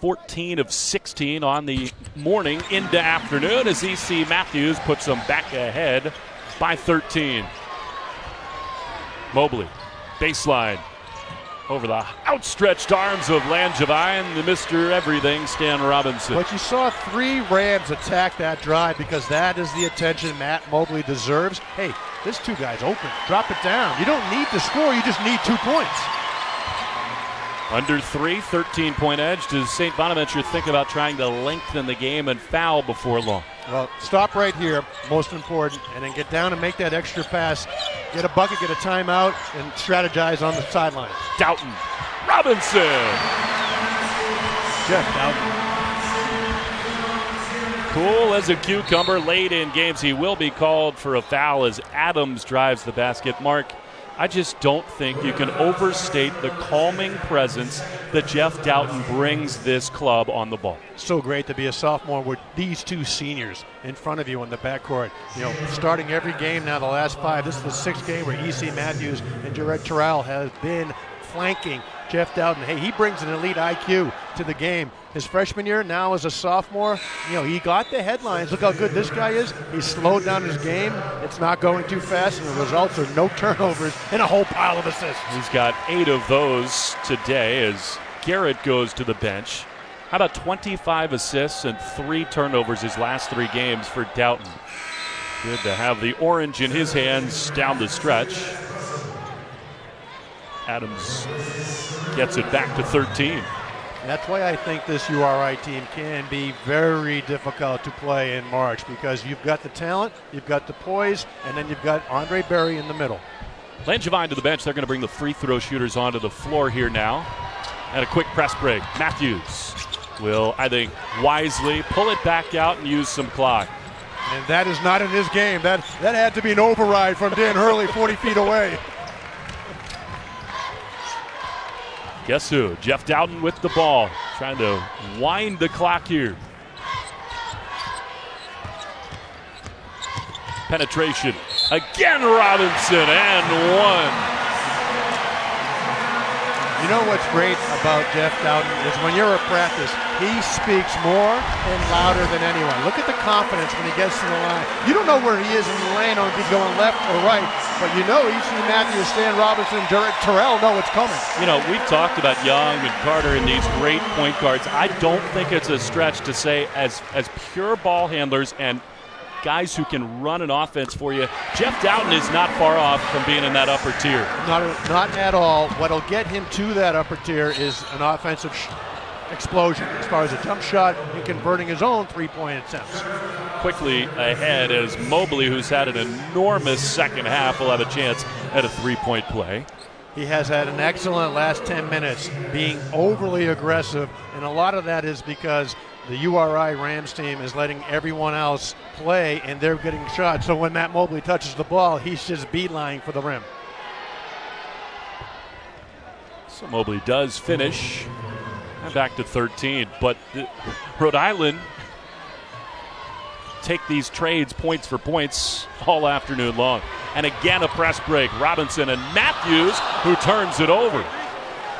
14 of 16 on the morning into afternoon as EC Matthews puts them back ahead by 13. Mobley, baseline, over the outstretched arms of Langevin, the Mr. Everything, Stan Robinson. But you saw 3 Rams attack that drive because that is the attention Matt Mobley deserves. Hey, this 2 guys open. Drop it down. You don't need to score. You just need 2 points. Under 3, 13-point edge. Does St. Bonaventure think about trying to lengthen the game and foul before long? Well, stop right here, most important, and then get down and make that extra pass. Get a bucket, get a timeout, and strategize on the sideline. Doughton. Robinson. Jeff Doughton. Cool as a cucumber late in games. He will be called for a foul as Adams drives the basket. Mark, I just don't think you can overstate the calming presence that Jeff Doughton brings this club on the ball. So great to be a sophomore with these 2 seniors in front of you in the backcourt. You know, starting every game now, the last 5. This is the 6th game where EC Matthews and Jared Terrell has been flanking Jeff Doughton. Hey, he brings an elite IQ to the game. His freshman year, now as a sophomore, you know, he got the headlines. Look how good this guy is. He slowed down his game. It's not going too fast, and the results are no turnovers and a whole pile of assists. He's got 8 of those today as Garrett goes to the bench. How about 25 assists and 3 turnovers his last 3 games for Doughton? Good to have the orange in his hands down the stretch. Adams gets it back to 13. That's why I think this URI team can be very difficult to play in March, because you've got the talent, you've got the poise, and then you've got Andre Berry in the middle. Langevin to the bench. They're going to bring the free throw shooters onto the floor here now. And a quick press break. Matthews will, I think, wisely pull it back out and use some clock. And that is not in his game. That had to be an override from Dan Hurley 40 feet away. Guess who? Jeff Doughton with the ball. Trying to wind the clock here. Penetration. Again Robinson and 1. You know what's great about Jeff Doughton is when you're at practice, he speaks more and louder than anyone. Look at the confidence when he gets to the line. You don't know where he is in the lane, or if he's going left or right, but you know E.C. Matthews, Stan Robinson, Terrell know what's coming. You know, we've talked about Young and Carter and these great point guards. I don't think it's a stretch to say as pure ball handlers and guys who can run an offense for you, Jeff Doughton is not far off from being in that upper tier. Not at all. What'll get him to that upper tier is an offensive explosion as far as a jump shot and converting his own 3-point attempts. Quickly ahead as Mobley, who's had an enormous second half, will have a chance at a 3-point play. He has had an excellent last 10 minutes, being overly aggressive, and a lot of that is because the URI Rams team is letting everyone else play, and they're getting shots. So when Matt Mobley touches the ball, he's just beelining for the rim. So Mobley does finish, and back to 13. But Rhode Island take these trades points for points all afternoon long. And again a press break. Robinson and Matthews, who turns it over.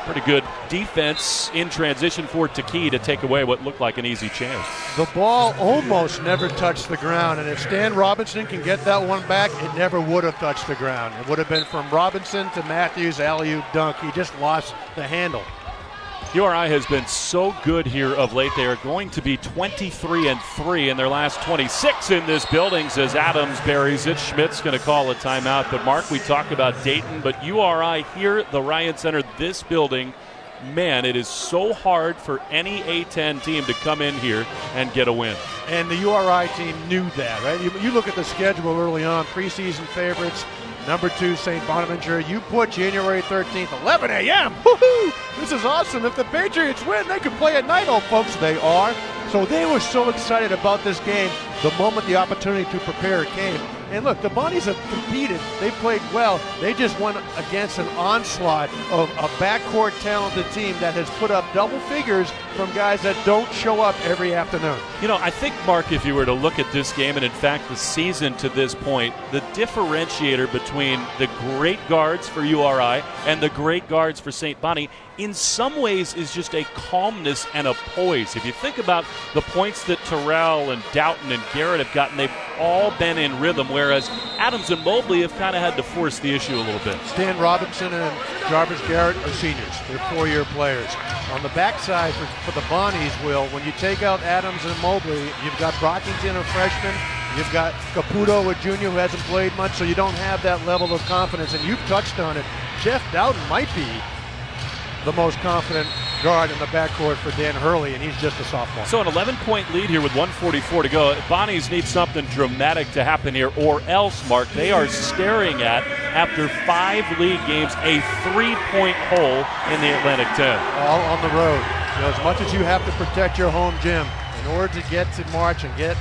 Pretty good defense in transition for Taki to take away what looked like an easy chance. The ball almost never touched the ground, and if Stan Robinson can get that one back, it never would have touched the ground. It would have been from Robinson to Matthews, alley-oop dunk. He just lost the handle. URI has been so good here of late. They are going to be 23-3 in their last 26 in this building as Adams buries it. Schmidt's going to call a timeout. But Mark, we talk about Dayton, but URI here at the Ryan Center, this building, man, it is so hard for any A-10 team to come in here and get a win. And the URI team knew that, right? You look at the schedule early on, preseason favorites, number 2, St. Bonaventure. You put January 13th, 11 a.m. Woohoo! This is awesome. If the Patriots win, they can play at night. Oh, folks, they are. So they were so excited about this game. the moment the opportunity to prepare came. And look, the Bonnies have competed. They played well. They just went against an onslaught of a backcourt talented team that has put up double figures from guys that don't show up every afternoon. You know, I think, Mark, if you were to look at this game and, in fact, the season to this point, the differentiator between the great guards for URI and the great guards for St. Bonnie in some ways is just a calmness and a poise. If you think about the points that Terrell and Doughton and Garrett have gotten, they've all been in rhythm, whereas Adams and Mobley have kind of had to force the issue a little bit. Stan Robinson and Jarvis Garrett are seniors. They're four-year players. On the backside for the Bonnies, Will, when you take out Adams and Mobley, you've got Brockington, a freshman. You've got Caputo, a junior who hasn't played much, so you don't have that level of confidence. And you've touched on it. Jeff Doughton might be the most confident guard in the backcourt for Dan Hurley, and he's just a sophomore. So an 11-point lead here with 1:44 to go. Bonnies need something dramatic to happen here, or else, Mark, they are staring at, after 5 league games, a 3-point hole in the Atlantic 10. All on the road. You know, as much as you have to protect your home gym, in order to get to March and get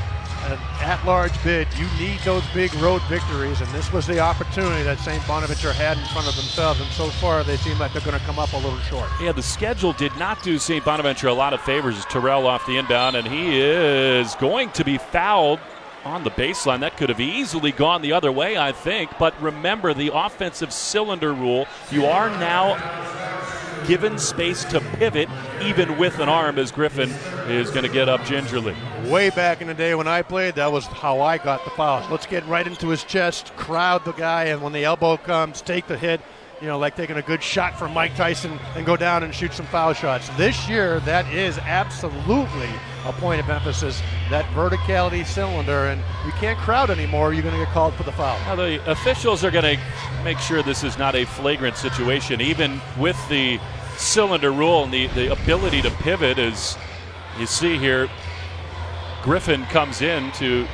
an at-large bid, you need those big road victories, and this was the opportunity that St. Bonaventure had in front of themselves, and so far they seem like they're going to come up a little short. Yeah, the schedule did not do St. Bonaventure a lot of favors as Terrell off the inbound, and he is going to be fouled on the baseline. That could have easily gone the other way, I think, but remember the offensive cylinder rule. You are now given space to pivot even with an arm, as Griffin is going to get up gingerly. Way back in the day when I played, that was how I got the fouls. Let's get right into his chest, crowd the guy, and when the elbow comes, take the hit, you know, like taking a good shot from Mike Tyson, and go down and shoot some foul shots. This year, that is absolutely a point of emphasis, that verticality cylinder, and you can't crowd anymore, you're going to get called for the foul. Now the officials are going to make sure this is not a flagrant situation, even with the cylinder rule and the ability to pivot. As you see here, Griffin comes in to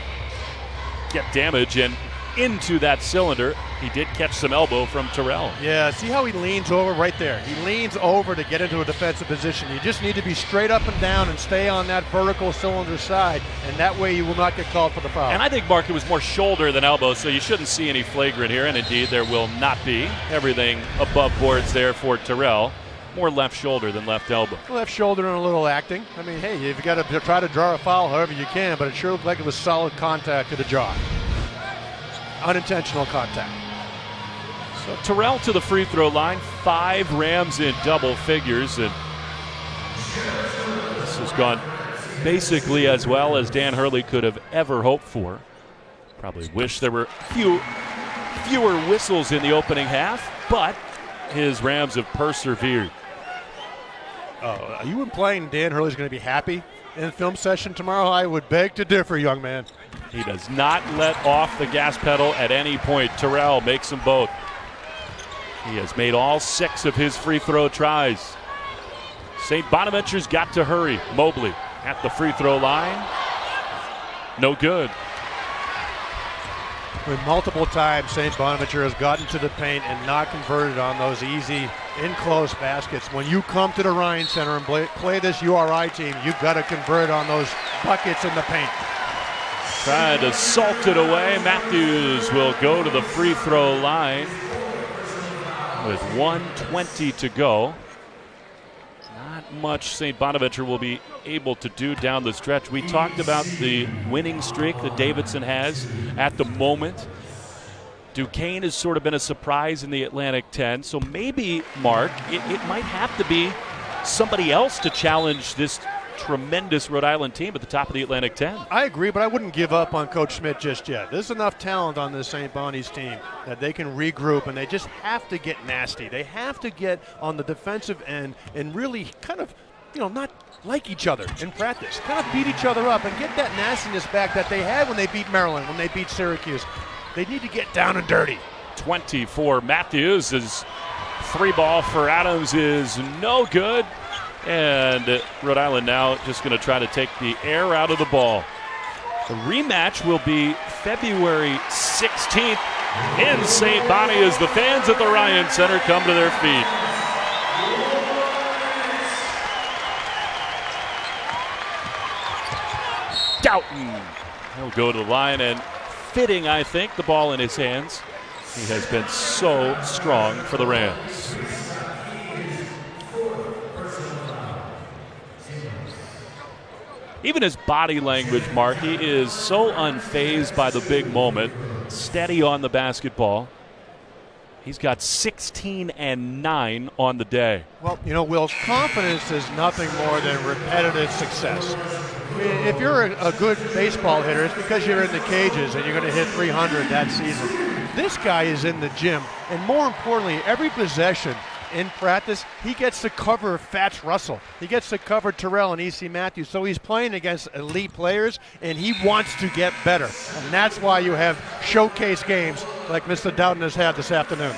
get damage, and into that cylinder, he did catch some elbow from Terrell. Yeah, see how he leans over right there? He leans over to get into a defensive position. You just need to be straight up and down and stay on that vertical cylinder side, and that way you will not get called for the foul. And I think, Mark, it was more shoulder than elbow, so you shouldn't see any flagrant here, and indeed there will not be. Everything above boards there for Terrell. More left shoulder than left elbow. Left shoulder and a little acting. I mean, hey, you've got to try to draw a foul however you can, but it sure looked like it was solid contact to the jaw. Unintentional contact. So Terrell to the free throw line. 5 Rams in double figures, and this has gone basically as well as Dan Hurley could have ever hoped for. Probably wish there were fewer whistles in the opening half, but his Rams have persevered. Are you implying Dan Hurley's going to be happy in film session tomorrow? I would beg to differ, young man. He does not let off the gas pedal at any point. Terrell makes them both. He has made all 6 of his free throw tries. St. Bonaventure's got to hurry. Mobley at the free throw line. No good. Multiple times St. Bonaventure has gotten to the paint and not converted on those easy in-close baskets. When you come to the Ryan Center and play this URI team, you've got to convert on those buckets in the paint. Trying to salt it away. Matthews will go to the free throw line with 1:20 to go. Not much St. Bonaventure will be able to do down the stretch. We talked about the winning streak that Davidson has at the moment. Duquesne has sort of been a surprise in the Atlantic 10, so maybe, Mark, it might have to be somebody else to challenge this tremendous Rhode Island team at the top of the Atlantic 10. I agree, but I wouldn't give up on Coach Schmidt just yet. There's enough talent on this St. Bonnie's team that they can regroup, and they just have to get nasty. They have to get on the defensive end and really kind of, not like each other in practice. Kind of beat each other up and get that nastiness back that they had when they beat Maryland, when they beat Syracuse. They need to get down and dirty. 24 Matthews. His 3-ball for Adams is no good. And Rhode Island now just going to try to take the air out of the ball. The rematch will be February 16th in St. Bonnie as the fans at the Ryan Center come to their feet. Doughton He'll go to the line, and fitting, I think, the ball in his hands. He has been so strong for the Rams. Even his body language, Mark, he is so unfazed by the big moment, steady on the basketball. He's got 16 and 9 on the day. Well, you know, Will's confidence is nothing more than repetitive success. I mean, if you're a good baseball hitter, it's because you're in the cages and you're going to hit 300 that season. This guy is in the gym, and more importantly, every possession in practice, he gets to cover Fats Russell. He gets to cover Terrell and E.C. Matthews. So he's playing against elite players, and he wants to get better. And that's why you have showcase games like Mr. Dowden has had this afternoon.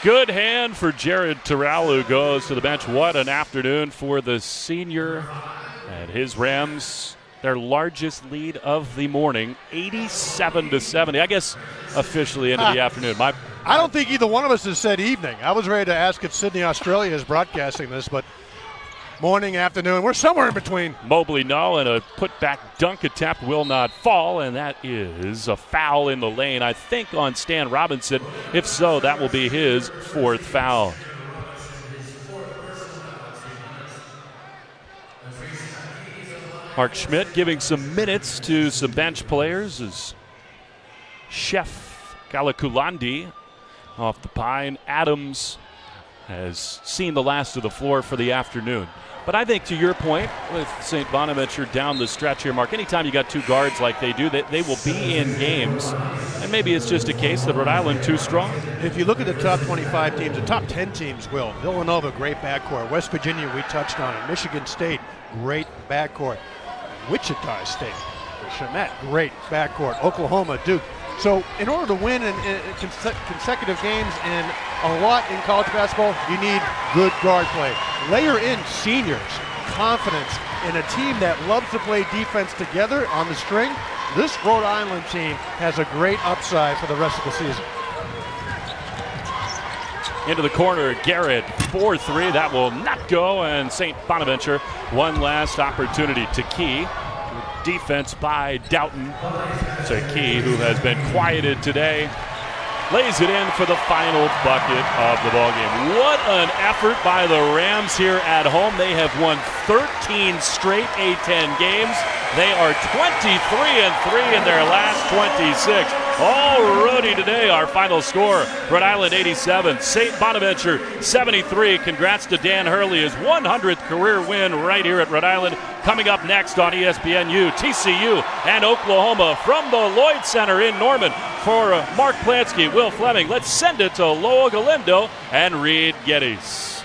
Good hand for Jared Terrell, who goes to the bench. What an afternoon for the senior. And his Rams, their largest lead of the morning, 87-70. I guess officially into the afternoon. I don't think either one of us has said evening. I was ready to ask if Sydney, Australia is broadcasting this, but morning, afternoon, we're somewhere in between. Mobley, no, and a putback dunk attempt will not fall, and that is a foul in the lane, I think, on Stan Robinson. If so, that will be his fourth foul. Mark Schmidt giving some minutes to some bench players as Chef Galakulandi off the pine. Adams has seen the last of the floor for the afternoon. But I think, to your point, with St. Bonaventure down the stretch here, Mark, anytime you got two guards like they do, they will be in games. And maybe it's just a case that Rhode Island too strong. If you look at the top 25 teams, the top 10 teams will. Villanova, great backcourt. West Virginia, we touched on it. Michigan State, great backcourt. Wichita State, Chenette, great backcourt. Oklahoma, Duke. So in order to win in consecutive games and a lot in college basketball, you need good guard play. Layer in seniors, confidence, and a team that loves to play defense together on the string. This Rhode Island team has a great upside for the rest of the season. Into the corner, Garrett, 4-3. That will not go, and St. Bonaventure, one last opportunity to Key. Defense by Doughton. So Key, who has been quieted today, lays it in for the final bucket of the ballgame. What an effort by the Rams here at home. They have won 13 straight A-10 games. They are 23-3 in their last 26. Alrighty today, our final score, Rhode Island 87, St. Bonaventure 73. Congrats to Dan Hurley, his 100th career win right here at Rhode Island. Coming up next on ESPNU, TCU and Oklahoma from the Lloyd Center in Norman. For Mark Plansky, Will Fleming, let's send it to Loa Galindo and Reed Geddes.